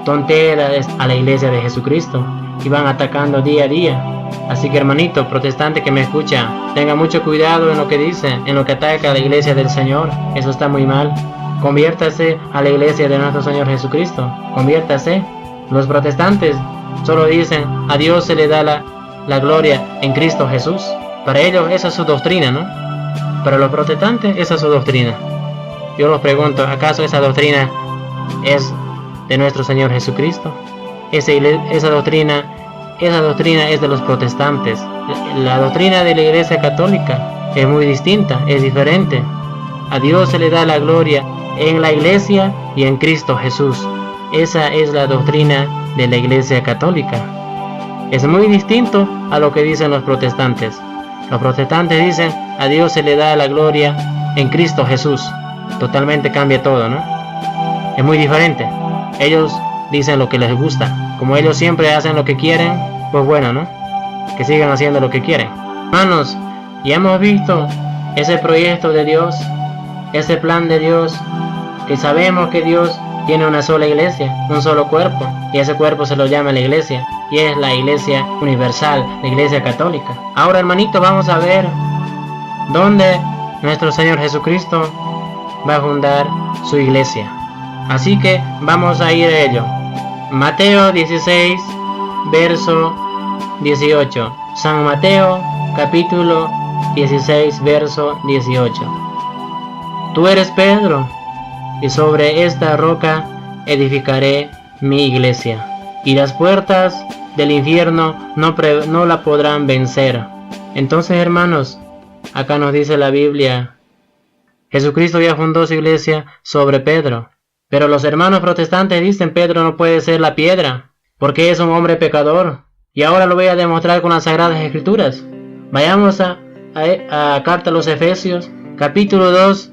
tonteras a la iglesia de Jesucristo, y van atacando día a día. Así que, hermanito protestante que me escucha, tenga mucho cuidado en lo que dice, en lo que ataca a la iglesia del Señor. Eso está muy mal. Conviértase a la iglesia de nuestro Señor Jesucristo, conviértase. Los protestantes solo dicen: a Dios se le da la gloria en Cristo Jesús. Para ellos esa es su doctrina, ¿no? Para los protestantes esa es su doctrina. Yo los pregunto, ¿acaso esa doctrina es de nuestro Señor Jesucristo? Esa doctrina es de los protestantes. La doctrina de la Iglesia Católica es muy distinta, es diferente. A Dios se le da la gloria en la Iglesia y en Cristo Jesús. Esa es la doctrina de la Iglesia Católica. Es muy distinto a lo que dicen los protestantes. Los protestantes dicen, a Dios se le da la gloria en Cristo Jesús. Totalmente cambia todo, ¿no? Es muy diferente. Ellos dicen lo que les gusta. Como ellos siempre hacen lo que quieren, pues bueno, ¿no? Que sigan haciendo lo que quieren. Hermanos, ya hemos visto ese proyecto de Dios, ese plan de Dios, que sabemos que Dios tiene una sola iglesia, un solo cuerpo, y ese cuerpo se lo llama la iglesia, y es la iglesia universal, la iglesia católica. Ahora, hermanito, vamos a ver dónde nuestro Señor Jesucristo va a fundar su iglesia. Así que vamos a ir a ello. Mateo 16, verso 18. San Mateo, capítulo 16, verso 18. Tú eres Pedro, y sobre esta roca edificaré mi iglesia, y las puertas del infierno no la podrán vencer. Entonces, hermanos, acá nos dice la Biblia, Jesucristo ya fundó su iglesia sobre Pedro. Pero los hermanos protestantes dicen, Pedro no puede ser la piedra, porque es un hombre pecador. Y ahora lo voy a demostrar con las Sagradas Escrituras. Vayamos a Carta a los Efesios, capítulo 2,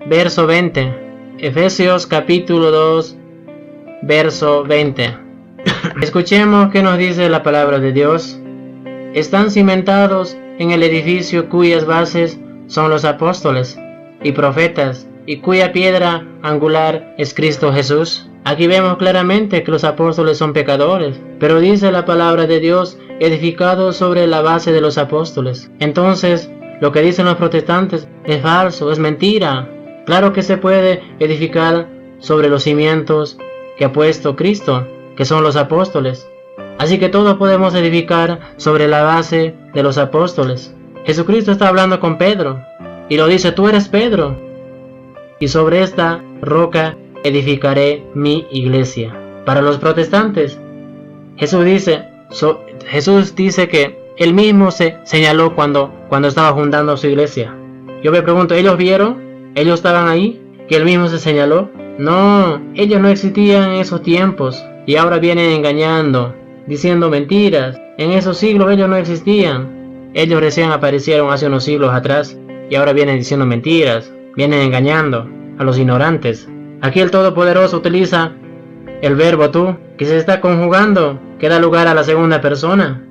verso 20. Efesios, capítulo 2, verso 20. Escuchemos qué nos dice la palabra de Dios. Están cimentados en el edificio cuyas bases son los apóstoles y profetas, y cuya piedra angular es Cristo Jesús. Aquí vemos claramente que los apóstoles son pecadores, pero dice la palabra de Dios, edificados sobre la base de los apóstoles. Entonces, lo que dicen los protestantes es falso, es mentira. Claro que se puede edificar sobre los cimientos que ha puesto Cristo, que son los apóstoles. Así que todos podemos edificar sobre la base de los apóstoles. Jesucristo está hablando con Pedro, y lo dice, tú eres Pedro, y sobre esta roca edificaré mi iglesia. Para los protestantes, Jesús dice que él mismo se señaló cuando estaba fundando su iglesia. Yo me pregunto, ¿ellos vieron? ¿Ellos estaban ahí? ¿Que él mismo se señaló? No, ellos no existían en esos tiempos y ahora vienen engañando, diciendo mentiras. En esos siglos ellos no existían. Ellos recién aparecieron hace unos siglos atrás y ahora vienen diciendo mentiras. Vienen engañando a los ignorantes. Aquí el Todopoderoso utiliza el verbo tú, que se está conjugando, que da lugar a la segunda persona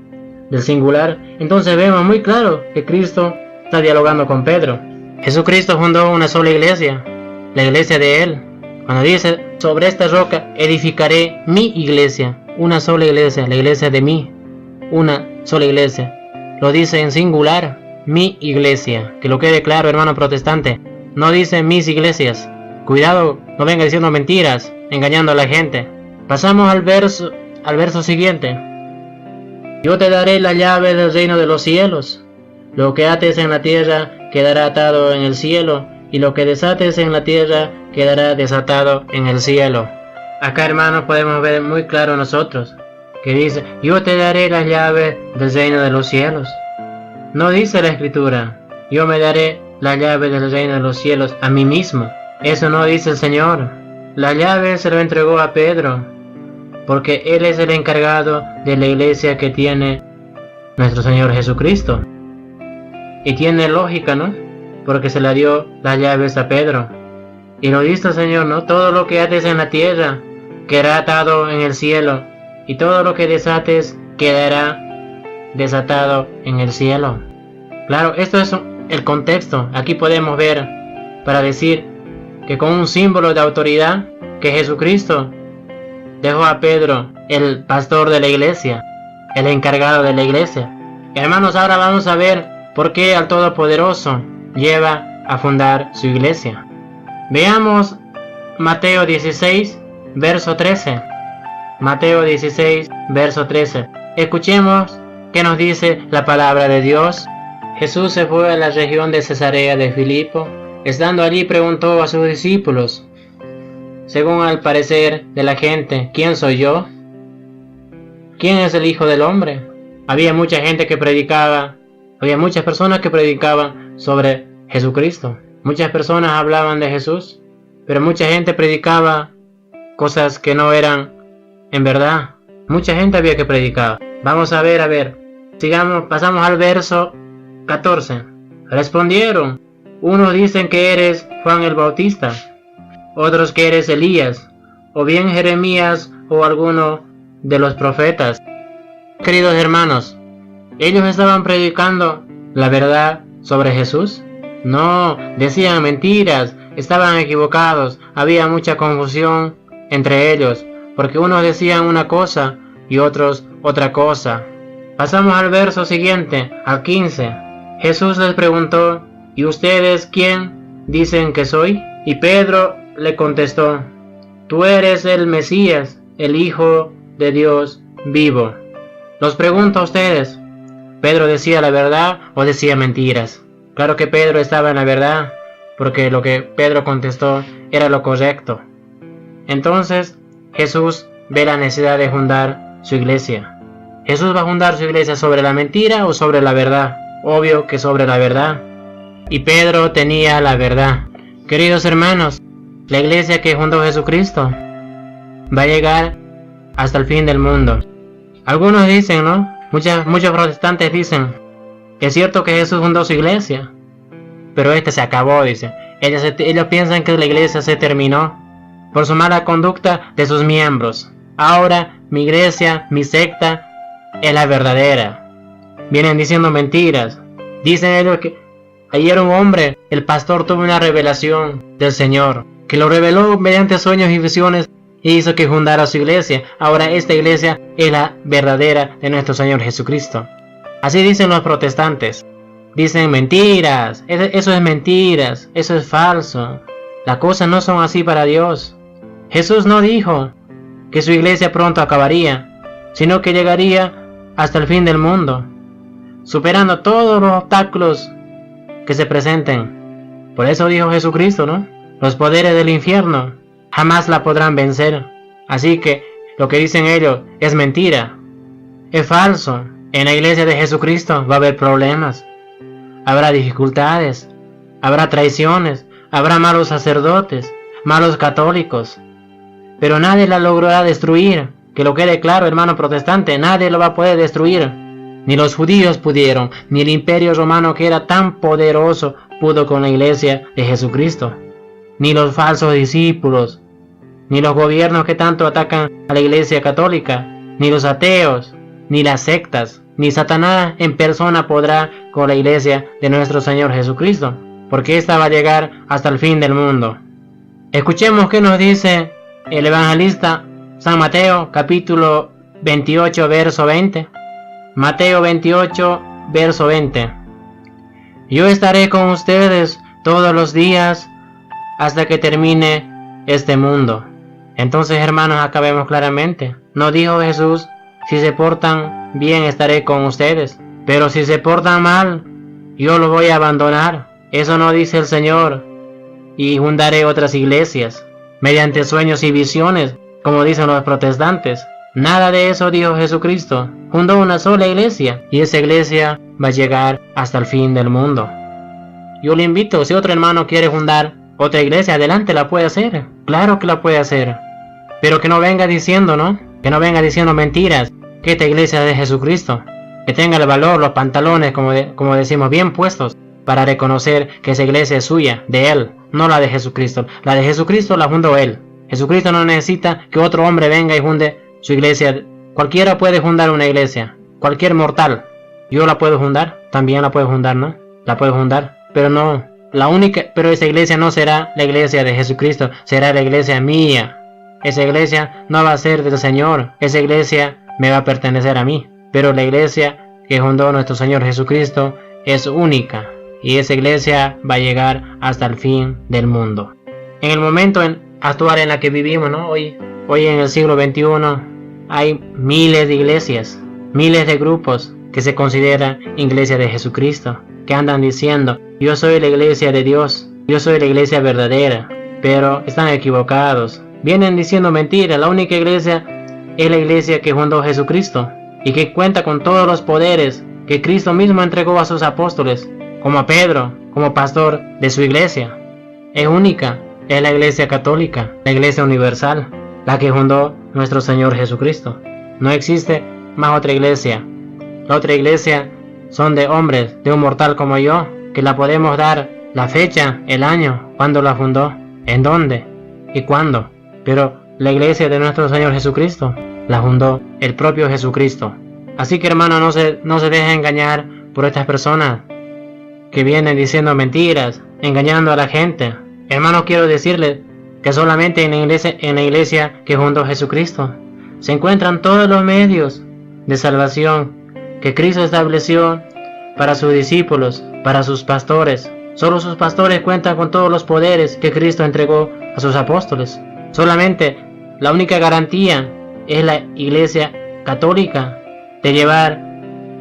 del singular. Entonces vemos muy claro que Cristo está dialogando con Pedro. Jesucristo fundó una sola iglesia, la iglesia de Él. Cuando dice, sobre esta roca edificaré mi iglesia, una sola iglesia, la iglesia de mí, una sola iglesia. Lo dice en singular, mi iglesia. Que lo quede claro, hermano protestante. No dice mis iglesias. Cuidado, no venga diciendo mentiras, engañando a la gente. Pasamos al verso siguiente. Yo te daré la llave del reino de los cielos. Lo que ates en la tierra quedará atado en el cielo, y lo que desates en la tierra quedará desatado en el cielo. Acá, hermanos, podemos ver muy claro nosotros que dice, yo te daré la llave del reino de los cielos. No dice la Escritura, yo me daré la llave del reino de los cielos a mí mismo. Eso no dice el Señor. La llave se lo entregó a Pedro, porque Él es el encargado de la iglesia que tiene nuestro Señor Jesucristo. Y tiene lógica, ¿no? Porque se le dio las llaves a Pedro. Y lo dice el Señor, ¿no? Todo lo que ates en la tierra quedará atado en el cielo, y todo lo que desates quedará desatado en el cielo. Claro, esto es el contexto. Aquí podemos ver para decir que con un símbolo de autoridad que Jesucristo dejó a Pedro, el pastor de la iglesia, el encargado de la iglesia. Hermanos, ahora vamos a ver por qué al Todopoderoso lleva a fundar su iglesia. Veamos Mateo 16, verso 13. Mateo 16, verso 13. Escuchemos ¿Qué nos dice la palabra de Dios? Jesús se fue a la región de Cesarea de Filipo. Estando allí preguntó a sus discípulos, según al parecer de la gente, ¿quién soy yo? ¿Quién es el Hijo del Hombre? Había mucha gente que predicaba, había muchas personas que predicaban sobre Jesucristo. Muchas personas hablaban de Jesús, pero mucha gente predicaba cosas que no eran en verdad. Mucha gente había que predicar. Vamos a ver. Sigamos, pasamos al verso 14. Respondieron, unos dicen que eres Juan el Bautista, otros que eres Elías, o bien Jeremías o alguno de los profetas. Queridos hermanos, ¿ellos estaban predicando la verdad sobre Jesús? No, decían mentiras, estaban equivocados, había mucha confusión entre ellos, porque unos decían una cosa y otros otra cosa. Pasamos al verso siguiente, al 15. Jesús les preguntó, ¿y ustedes quién dicen que soy? Y Pedro le contestó, tú eres el Mesías, el Hijo de Dios vivo. Los pregunto a ustedes, ¿Pedro decía la verdad o decía mentiras? Claro que Pedro estaba en la verdad, porque lo que Pedro contestó era lo correcto. Entonces, Jesús ve la necesidad de fundar su iglesia. ¿Jesús va a fundar su iglesia sobre la mentira o sobre la verdad? Obvio que sobre la verdad. Y Pedro tenía la verdad. Queridos hermanos, la iglesia que fundó Jesucristo va a llegar hasta el fin del mundo. Algunos dicen, ¿no? Muchos protestantes dicen, es cierto que Jesús fundó su iglesia, pero se acabó, dicen. Ellos piensan que la iglesia se terminó por su mala conducta de sus miembros. Ahora mi iglesia, mi secta, es la verdadera. Vienen diciendo mentiras. Dicen ellos que ayer un hombre, el pastor, tuvo una revelación del Señor, que lo reveló mediante sueños y visiones e hizo que fundara su iglesia. Ahora esta iglesia es la verdadera de nuestro Señor Jesucristo. Así dicen los protestantes. Dicen mentiras, eso es mentiras, eso es falso. Las cosas no son así para Dios. Jesús no dijo que su iglesia pronto acabaría, sino que llegaría hasta el fin del mundo, superando todos los obstáculos que se presenten. Por eso dijo Jesucristo, ¿no? Los poderes del infierno jamás la podrán vencer. Así que lo que dicen ellos es mentira, es falso. En la iglesia de Jesucristo va a haber problemas, habrá dificultades, habrá traiciones, habrá malos sacerdotes, malos católicos, pero nadie la logrará destruir. Que lo quede claro, hermano protestante, nadie lo va a poder destruir. Ni los judíos pudieron, ni el imperio romano, que era tan poderoso, pudo con la iglesia de Jesucristo. Ni los falsos discípulos, ni los gobiernos que tanto atacan a la iglesia católica, ni los ateos, ni las sectas, ni Satanás en persona podrá con la iglesia de nuestro Señor Jesucristo, porque esta va a llegar hasta el fin del mundo. Escuchemos qué nos dice el evangelista San Mateo, capítulo 28, verso 20. Mateo 28, verso 20. Yo estaré con ustedes todos los días hasta que termine este mundo. Entonces, hermanos, acá vemos claramente. No dijo Jesús, si se portan bien estaré con ustedes, pero si se portan mal, yo los voy a abandonar. Eso no dice el Señor. Y fundaré otras iglesias, mediante sueños y visiones, como dicen los protestantes. Nada de eso dijo Jesucristo. Fundó una sola iglesia, y esa iglesia va a llegar hasta el fin del mundo. Yo le invito, si otro hermano quiere fundar otra iglesia, adelante, la puede hacer. Claro que la puede hacer. Pero que no venga diciendo, ¿no? Que no venga diciendo mentiras, que esta iglesia es de Jesucristo. Que tenga el valor, los pantalones, como decimos, bien puestos, para reconocer que esa iglesia es suya, de Él, no la de Jesucristo. La de Jesucristo la fundó Él. Jesucristo no necesita que otro hombre venga y funde su iglesia. Cualquiera puede fundar una iglesia, cualquier mortal. Yo la puedo fundar, también la puedo fundar, ¿no? La puedo fundar, pero no, pero esa iglesia no será la iglesia de Jesucristo, será la iglesia mía. Esa iglesia no va a ser del Señor, esa iglesia me va a pertenecer a mí. Pero la iglesia que fundó nuestro Señor Jesucristo es única, y esa iglesia va a llegar hasta el fin del mundo. En el momento actual en la que vivimos, ¿no? Hoy en el siglo XXI, hay miles de iglesias, miles de grupos que se considera iglesia de Jesucristo, que andan diciendo, yo soy la iglesia de Dios, yo soy la iglesia verdadera, pero están equivocados. Vienen diciendo mentiras. La única iglesia es la iglesia que fundó Jesucristo y que cuenta con todos los poderes que Cristo mismo entregó a sus apóstoles, como a Pedro, como pastor de su iglesia. Es única, es la iglesia católica, la iglesia universal, la que fundó nuestro Señor Jesucristo. No existe más otra iglesia. La otra iglesia son de hombres, de un mortal como yo, que la podemos dar la fecha, el año, cuando la fundó, en dónde y cuándo. Pero la iglesia de nuestro Señor Jesucristo la fundó el propio Jesucristo. Así que, hermano, no se deje engañar por estas personas que vienen diciendo mentiras, engañando a la gente. Hermano, quiero decirles que solamente en la iglesia que fundó Jesucristo se encuentran todos los medios de salvación que Cristo estableció para sus discípulos, para sus pastores. Solo sus pastores cuentan con todos los poderes que Cristo entregó a sus apóstoles. Solamente la única garantía es la iglesia católica de llevar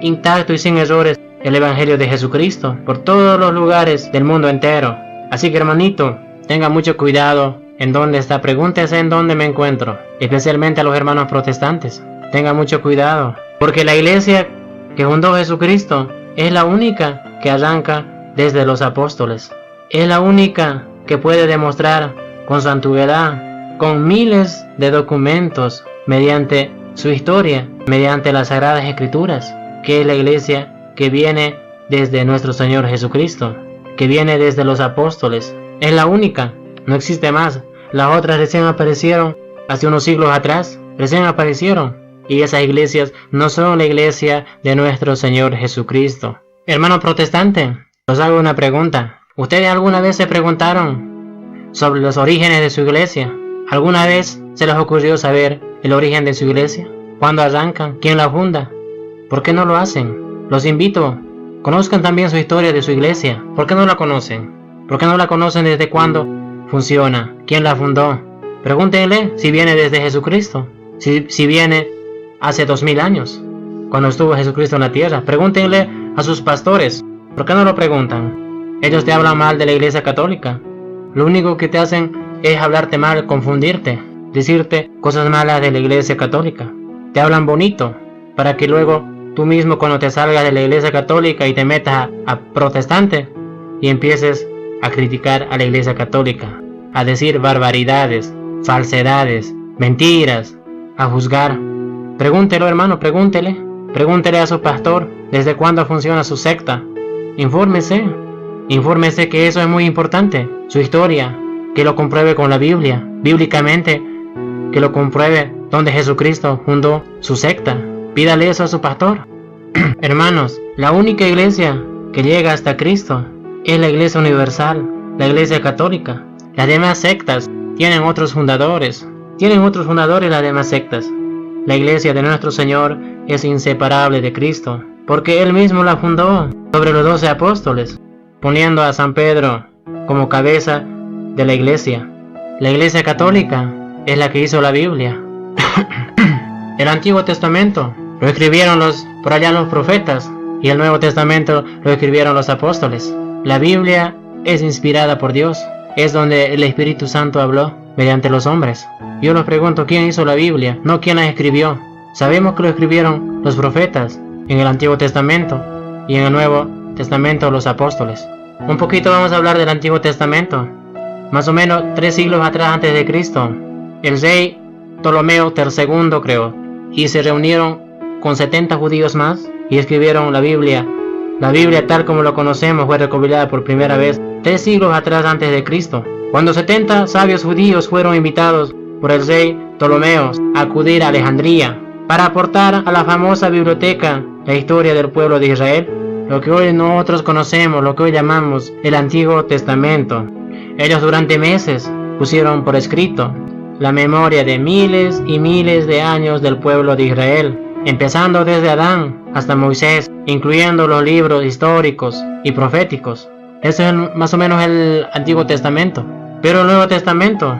intacto y sin errores el evangelio de Jesucristo por todos los lugares del mundo entero. Así que, hermanito, tenga mucho cuidado en dónde está. Pregúntese en dónde me encuentro, especialmente a los hermanos protestantes. Tenga mucho cuidado, porque la iglesia que fundó Jesucristo es la única que arranca desde los apóstoles. Es la única que puede demostrar con su antigüedad, con miles de documentos, mediante su historia, mediante las Sagradas Escrituras, que es la iglesia que viene desde nuestro Señor Jesucristo, que viene desde los apóstoles. Es la única, no existe más. Las otras recién aparecieron hace unos siglos atrás, recién aparecieron, y esas iglesias no son la iglesia de nuestro Señor Jesucristo. Hermano protestante, os hago una pregunta. ¿Ustedes alguna vez se preguntaron sobre los orígenes de su iglesia? ¿Alguna vez se les ocurrió saber el origen de su iglesia? ¿Cuándo arrancan? ¿Quién la funda? ¿Por qué no lo hacen? Los invito, conozcan también su historia de su iglesia. ¿Por qué no la conocen? ¿Por qué no la conocen desde cuándo funciona? ¿Quién la fundó? Pregúntenle si viene desde Jesucristo, si viene hace 2000 años, cuando estuvo Jesucristo en la tierra. Pregúntenle a sus pastores. ¿Por qué no lo preguntan? Ellos te hablan mal de la iglesia católica. Lo único que te hacen es hablarte mal, confundirte, decirte cosas malas de la iglesia católica. Te hablan bonito para que luego tú mismo, cuando te salgas de la iglesia católica y te metas a protestante y empieces a criticar a la iglesia católica, a decir barbaridades, falsedades, mentiras, a juzgar. Pregúntelo, hermano, pregúntele a su pastor desde cuándo funciona su secta. Infórmese que eso es muy importante, su historia, que lo compruebe con la Biblia, bíblicamente, que lo compruebe donde Jesucristo fundó su secta. Pídale eso a su pastor. Hermanos, la única iglesia que llega hasta Cristo es la iglesia universal, la iglesia católica. Las demás sectas tienen otros fundadores las demás sectas. La iglesia de nuestro Señor es inseparable de Cristo, porque Él mismo la fundó sobre los 12 apóstoles, poniendo a San Pedro como cabeza de la iglesia. La iglesia católica es la que hizo la Biblia. El Antiguo Testamento lo escribieron por allá los profetas, y el Nuevo Testamento lo escribieron los apóstoles. La Biblia es inspirada por Dios, es donde el Espíritu Santo habló mediante los hombres. Yo les pregunto, ¿quién hizo la Biblia? No quién la escribió. Sabemos que lo escribieron los profetas en el Antiguo Testamento, y en el Nuevo Testamento los apóstoles. Un poquito vamos a hablar del Antiguo Testamento. Más o menos 3 siglos atrás antes de Cristo, el rey Ptolomeo II, creo, y se reunieron con 70 judíos más y escribieron la Biblia. La Biblia tal como lo conocemos fue recopilada por primera vez 3 siglos atrás antes de Cristo, cuando 70 sabios judíos fueron invitados por el rey Ptolomeo a acudir a Alejandría para aportar a la famosa biblioteca la historia del pueblo de Israel, lo que hoy nosotros conocemos, lo que hoy llamamos el Antiguo Testamento. Ellos durante meses pusieron por escrito la memoria de miles y miles de años del pueblo de Israel, empezando desde Adán hasta Moisés, incluyendo los libros históricos y proféticos. Ese es más o menos el Antiguo Testamento. Pero el Nuevo Testamento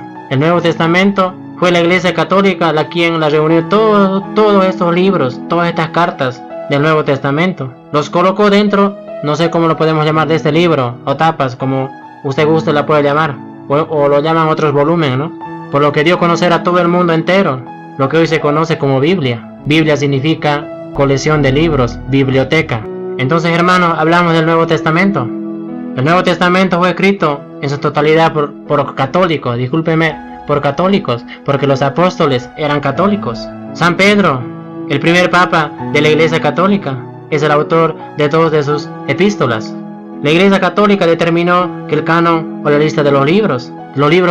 fue la Iglesia Católica quien la reunió todos estos libros, todas estas cartas del Nuevo Testamento. Los colocó dentro, no sé cómo lo podemos llamar, de este libro, o tapas, como usted guste la puede llamar, o lo llaman otros volúmenes, ¿no? Por lo que dio a conocer a todo el mundo entero, lo que hoy se conoce como Biblia. Biblia significa colección de libros, biblioteca. Entonces, hermanos, hablamos del Nuevo Testamento. El Nuevo Testamento fue escrito en su totalidad por católicos, discúlpeme, por católicos, porque los apóstoles eran católicos. San Pedro, el primer papa de la Iglesia Católica, es el autor de todas de sus epístolas. La Iglesia Católica determinó que el canon o la lista de los libros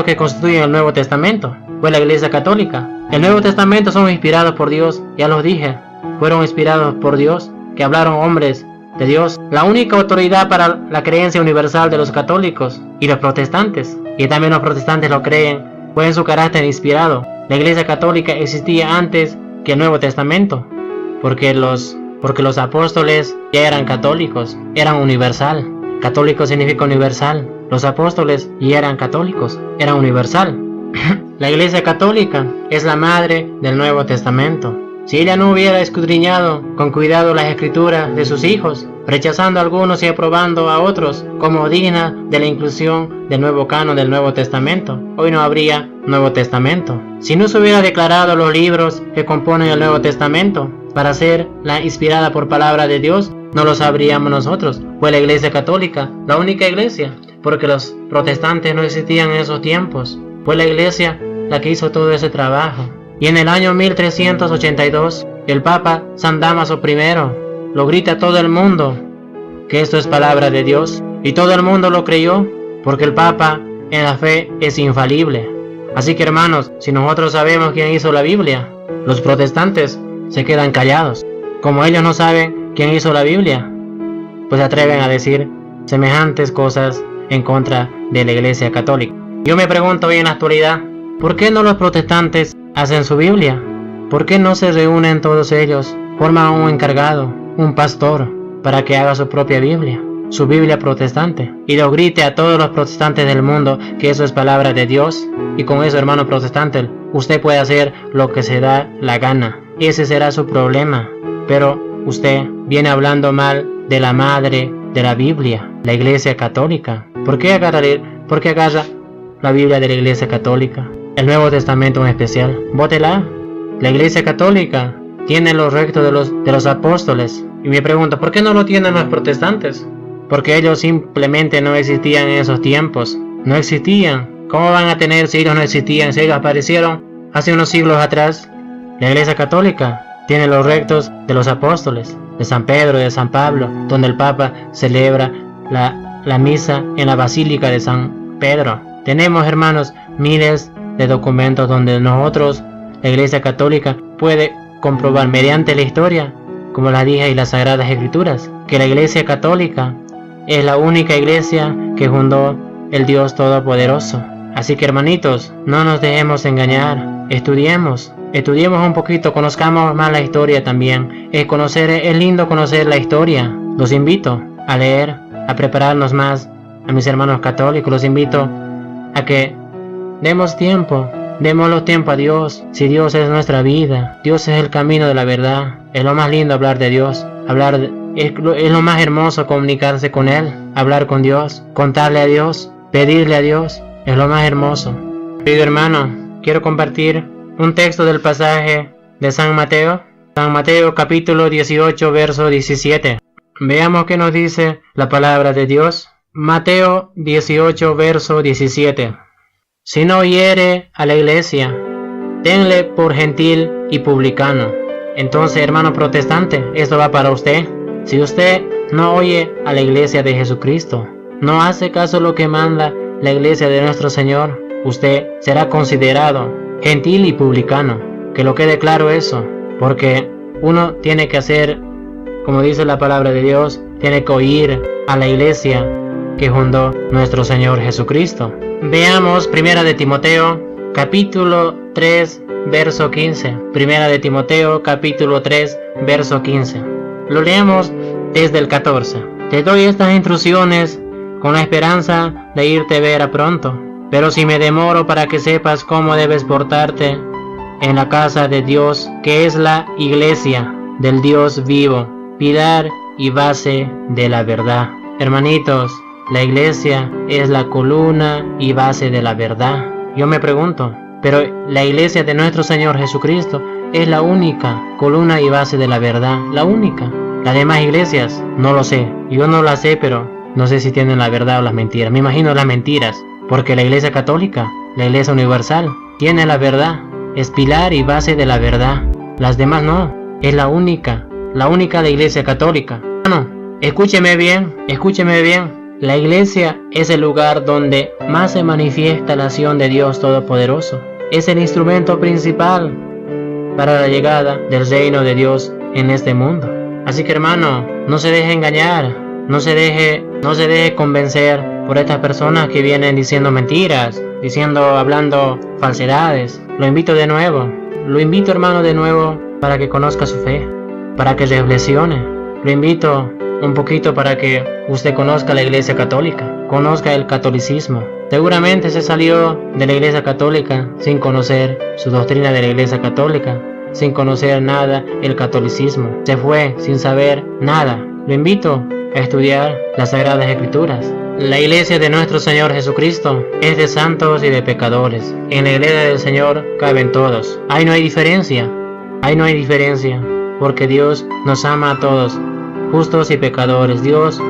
que constituyen el Nuevo Testamento, fue la Iglesia Católica. El Nuevo Testamento son inspirados por Dios, ya los dije, fueron inspirados por Dios, que hablaron hombres de Dios. La única autoridad para la creencia universal de los católicos y los protestantes, y también los protestantes lo creen, fue en su carácter inspirado. La Iglesia Católica existía antes que el Nuevo Testamento, porque los apóstoles ya eran católicos, eran universal. Católico significa universal. Los apóstoles ya eran católicos, eran universal. La Iglesia Católica es la madre del Nuevo Testamento. Si ella no hubiera escudriñado con cuidado las escrituras de sus hijos, rechazando a algunos y aprobando a otros como digna de la inclusión del nuevo canon del Nuevo Testamento, hoy no habría Nuevo Testamento. Si no se hubiera declarado los libros que componen el Nuevo Testamento para ser la inspirada por palabra de Dios, no lo sabríamos nosotros. Fue la Iglesia Católica la única iglesia, porque los protestantes no existían en esos tiempos. Fue la Iglesia la que hizo todo ese trabajo. Y en el año 1382, el Papa San Dámaso I lo grita a todo el mundo que esto es palabra de Dios. Y todo el mundo lo creyó, porque el Papa en la fe es infalible. Así que, hermanos, si nosotros sabemos quién hizo la Biblia, los protestantes se quedan callados. Como ellos no saben quién hizo la Biblia, pues se atreven a decir semejantes cosas en contra de la Iglesia Católica. Yo me pregunto hoy en la actualidad, ¿por qué no los protestantes hacen su Biblia? ¿Por qué no se reúnen todos ellos, forman un encargado, un pastor, para que haga su propia Biblia, su Biblia protestante, y lo grite a todos los protestantes del mundo que eso es palabra de Dios? Y con eso, hermano protestante, usted puede hacer lo que se da la gana. Ese será su problema. Pero usted viene hablando mal de la madre de la Biblia, la Iglesia Católica. ¿Por qué agarra la Biblia de la Iglesia Católica? El Nuevo Testamento en especial. Bótela. La Iglesia Católica tiene los rectos de los apóstoles. Y me pregunto, ¿por qué no lo tienen los protestantes? Porque ellos simplemente no existían en esos tiempos. No existían. ¿Cómo van a tener si ellos no existían? Si ellos aparecieron hace unos siglos atrás. La Iglesia Católica tiene los rectos de los apóstoles, de San Pedro y de San Pablo, donde el Papa celebra la misa en la Basílica de San Pedro. Tenemos, hermanos, miles de documentos donde nosotros, la Iglesia Católica, puede comprobar mediante la historia, como la dije, y las Sagradas Escrituras, que la Iglesia Católica es la única iglesia que fundó el Dios Todopoderoso. Así que, hermanitos, no nos dejemos engañar, estudiemos un poquito, conozcamos más la historia también. Es lindo conocer la historia. Los invito a leer, a prepararnos más. A mis hermanos católicos los invito a que démosle tiempo a Dios. Si Dios es nuestra vida, Dios es el camino de la verdad. Es lo más lindo hablar de Dios, es lo más hermoso comunicarse con Él, hablar con Dios, contarle a Dios, pedirle a Dios, es lo más hermoso. Querido hermano, quiero compartir un texto del pasaje de San Mateo capítulo 18, verso 17. Veamos qué nos dice la palabra de Dios. Mateo 18, verso 17. Si no oyere a la iglesia, tenle por gentil y publicano. Entonces, hermano protestante, esto va para usted. Si usted no oye a la iglesia de Jesucristo, no hace caso a lo que manda la iglesia de nuestro Señor, usted será considerado gentil y publicano. Que lo quede claro eso, porque uno tiene que hacer, como dice la palabra de Dios, tiene que oír a la iglesia que fundó nuestro Señor Jesucristo. Veamos Primera de Timoteo, capítulo 3, verso 15. Primera de Timoteo, capítulo 3, verso 15. Lo leemos desde el 14. Te doy estas instrucciones con la esperanza de irte a ver a pronto. Pero si me demoro para que sepas cómo debes portarte en la casa de Dios, que es la iglesia del Dios vivo, pilar y base de la verdad. Hermanitos, la iglesia es la columna y base de la verdad. Yo me pregunto, pero la iglesia de nuestro Señor Jesucristo es la única columna y base de la verdad, la única. Las demás iglesias, no lo sé, yo no las sé, pero no sé si tienen la verdad o las mentiras. Me imagino las mentiras, porque la iglesia católica, la iglesia universal, tiene la verdad, es pilar y base de la verdad. Las demás no, es la única de la iglesia católica. No, escúcheme bien. La iglesia es el lugar donde más se manifiesta la acción de Dios Todopoderoso. Es el instrumento principal para la llegada del reino de Dios en este mundo. Así que hermano, no se deje engañar, no se deje convencer por estas personas que vienen diciendo mentiras, hablando falsedades. Lo invito hermano de nuevo para que conozca su fe, para que reflexione. Lo invito un poquito para que usted conozca la iglesia católica, conozca el catolicismo. Seguramente se salió de la iglesia católica sin conocer su doctrina de la iglesia católica, sin conocer nada el catolicismo. Se fue sin saber nada. Lo invito a estudiar las Sagradas Escrituras. La iglesia de nuestro Señor Jesucristo es de santos y de pecadores. En la iglesia del Señor caben todos. Ahí no hay diferencia, porque Dios nos ama a todos, justos y pecadores. Dios,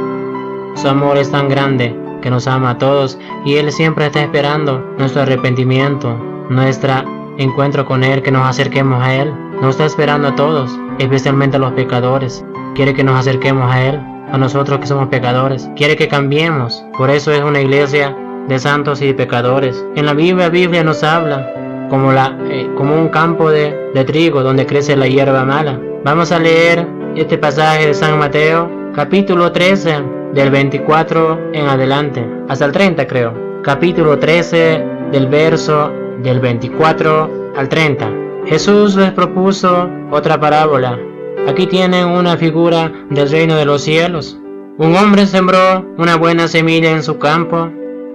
su amor es tan grande que nos ama a todos y Él siempre está esperando nuestro arrepentimiento, nuestro encuentro con Él, que nos acerquemos a Él. Nos está esperando a todos, especialmente a los pecadores. Quiere que nos acerquemos a Él, a nosotros que somos pecadores. Quiere que cambiemos. Por eso es una iglesia de santos y de pecadores. En la Biblia nos habla como un campo de trigo donde crece la hierba mala. Vamos a leer este pasaje de San Mateo, capítulo 13, del 24 en adelante, hasta el 30 creo. Capítulo 13, del verso del 24 al 30. Jesús les propuso otra parábola. Aquí tienen una figura del reino de los cielos. Un hombre sembró una buena semilla en su campo,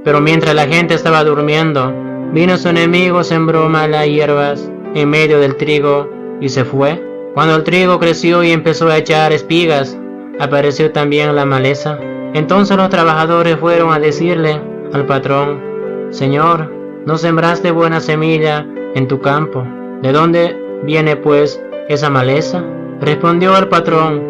pero mientras la gente estaba durmiendo, vino su enemigo, sembró malas hierbas en medio del trigo y se fue. Cuando el trigo creció y empezó a echar espigas, apareció también la maleza. Entonces los trabajadores fueron a decirle al patrón: Señor, ¿no sembraste buena semilla en tu campo? ¿De dónde viene pues esa maleza? Respondió el patrón: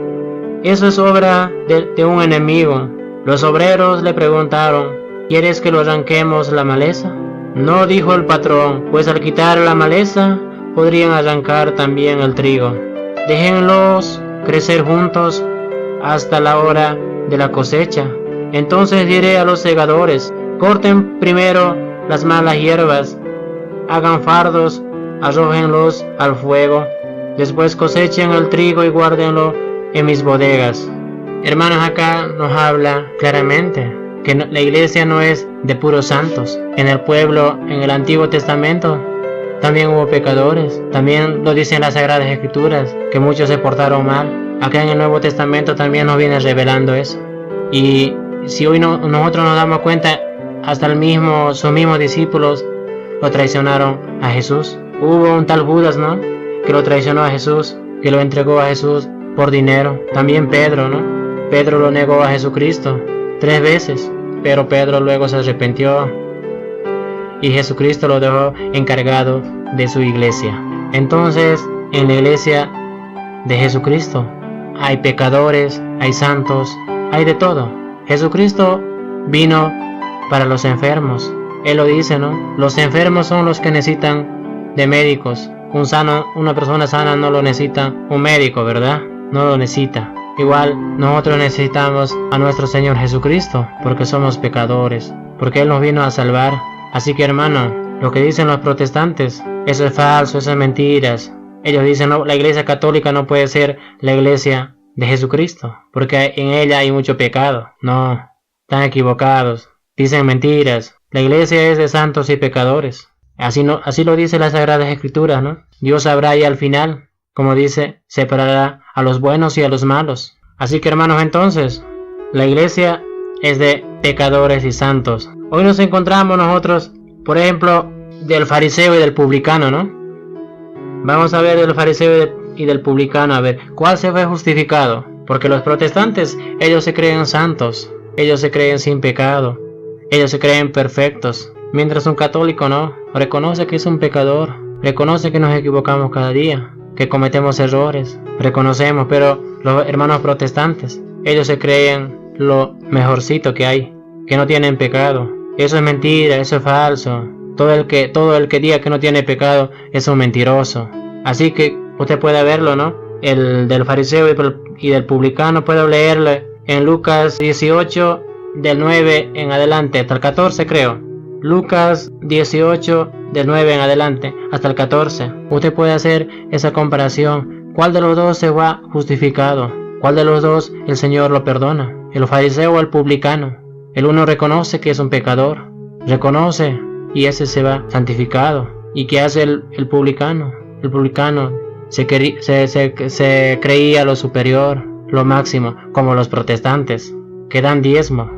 eso es obra de un enemigo. Los obreros le preguntaron: ¿quieres que lo arranquemos la maleza? No, dijo el patrón, pues al quitar la maleza podrían arrancar también el trigo. Déjenlos crecer juntos hasta la hora de la cosecha. Entonces diré a los segadores: corten primero las malas hierbas, hagan fardos, arrójenlos al fuego, después cosechen el trigo y guárdenlo en mis bodegas. Hermanos, acá nos habla claramente que la iglesia no es de puros santos. En el pueblo, en el Antiguo Testamento, también hubo pecadores. También lo dicen las Sagradas Escrituras, que muchos se portaron mal. Acá en el Nuevo Testamento también nos viene revelando eso. Y si hoy nosotros nos damos cuenta, hasta sus mismos discípulos lo traicionaron a Jesús. Hubo un tal Judas, ¿no?, que lo traicionó a Jesús, que lo entregó a Jesús por dinero. También Pedro, ¿no? Pedro lo negó a Jesucristo 3 veces, pero Pedro luego se arrepintió y Jesucristo lo dejó encargado de su iglesia. Entonces, en la iglesia de Jesucristo hay pecadores, hay santos, hay de todo. Jesucristo vino para los enfermos. Él lo dice, ¿no? Los enfermos son los que necesitan de médicos. Una persona sana no lo necesita un médico, ¿verdad? No lo necesita. Igual nosotros necesitamos a nuestro Señor Jesucristo, porque somos pecadores, porque Él nos vino a salvar. Así que hermano, lo que dicen los protestantes, eso es falso, eso es mentiras. Ellos dicen: no, la iglesia católica no puede ser la iglesia de Jesucristo, porque en ella hay mucho pecado. No, están equivocados, dicen mentiras. La iglesia es de santos y pecadores. Así lo dice las Sagradas Escrituras, ¿no? Dios sabrá y al final, como dice, separará a los buenos y a los malos. Así que hermanos, entonces, la iglesia es de pecadores y santos. Hoy nos encontramos nosotros, por ejemplo, del fariseo y del publicano, ¿no? Vamos a ver del fariseo y del publicano, a ver, ¿cuál se fue justificado? Porque los protestantes, ellos se creen santos, ellos se creen sin pecado, ellos se creen perfectos, mientras un católico no, reconoce que es un pecador, reconoce que nos equivocamos cada día, que cometemos errores, reconocemos, pero los hermanos protestantes, ellos se creen lo mejorcito que hay, que no tienen pecado. Eso es mentira, eso es falso. Todo el que diga que no tiene pecado es un mentiroso. Así que usted puede verlo, ¿no? El del fariseo y del publicano, puedo leerle en Lucas 18, del 9 en adelante, hasta el 14 creo. Lucas 18, del 9 en adelante, hasta el 14. Usted puede hacer esa comparación. ¿Cuál de los dos se va justificado? ¿Cuál de los dos el Señor lo perdona? ¿El fariseo o el publicano? El uno reconoce que es un pecador, reconoce, y ese se va santificado. ¿Y qué hace el publicano? El publicano se creía lo superior, lo máximo, como los protestantes, que dan diezmo.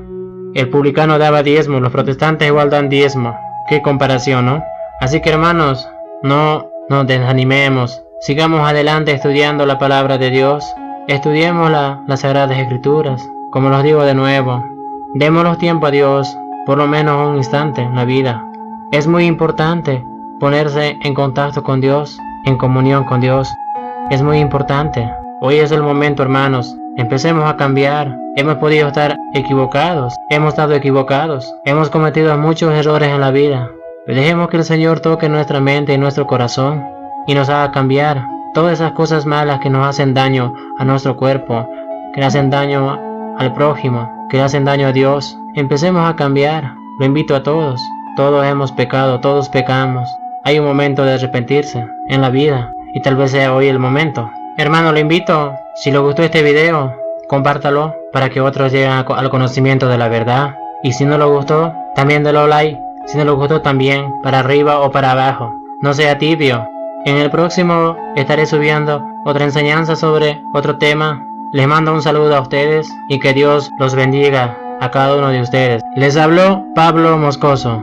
El publicano daba diezmo, los protestantes igual dan diezmo. Qué comparación, ¿no? Así que hermanos, no nos desanimemos, sigamos adelante estudiando la palabra de Dios, estudiemos las Sagradas Escrituras, como los digo de nuevo, démosle tiempo a Dios, por lo menos un instante en la vida. Es muy importante ponerse en contacto con Dios, en comunión con Dios, es muy importante. Hoy es el momento, hermanos, empecemos a cambiar. Hemos podido estar equivocados, hemos estado equivocados, hemos cometido muchos errores en la vida. Dejemos que el Señor toque nuestra mente y nuestro corazón y nos haga cambiar todas esas cosas malas que nos hacen daño a nuestro cuerpo, que le hacen daño al prójimo, que le hacen daño a Dios. Empecemos a cambiar. Lo invito a todos. Todos hemos pecado, todos pecamos. Hay un momento de arrepentirse en la vida y tal vez sea hoy el momento. Hermano, le invito, si le gustó este video, compártalo para que otros lleguen al conocimiento de la verdad. Y si no le gustó, también délo like. Si no le gustó, también para arriba o para abajo. No sea tibio. En el próximo estaré subiendo otra enseñanza sobre otro tema. Les mando un saludo a ustedes y que Dios los bendiga a cada uno de ustedes. Les habló Pablo Moscoso.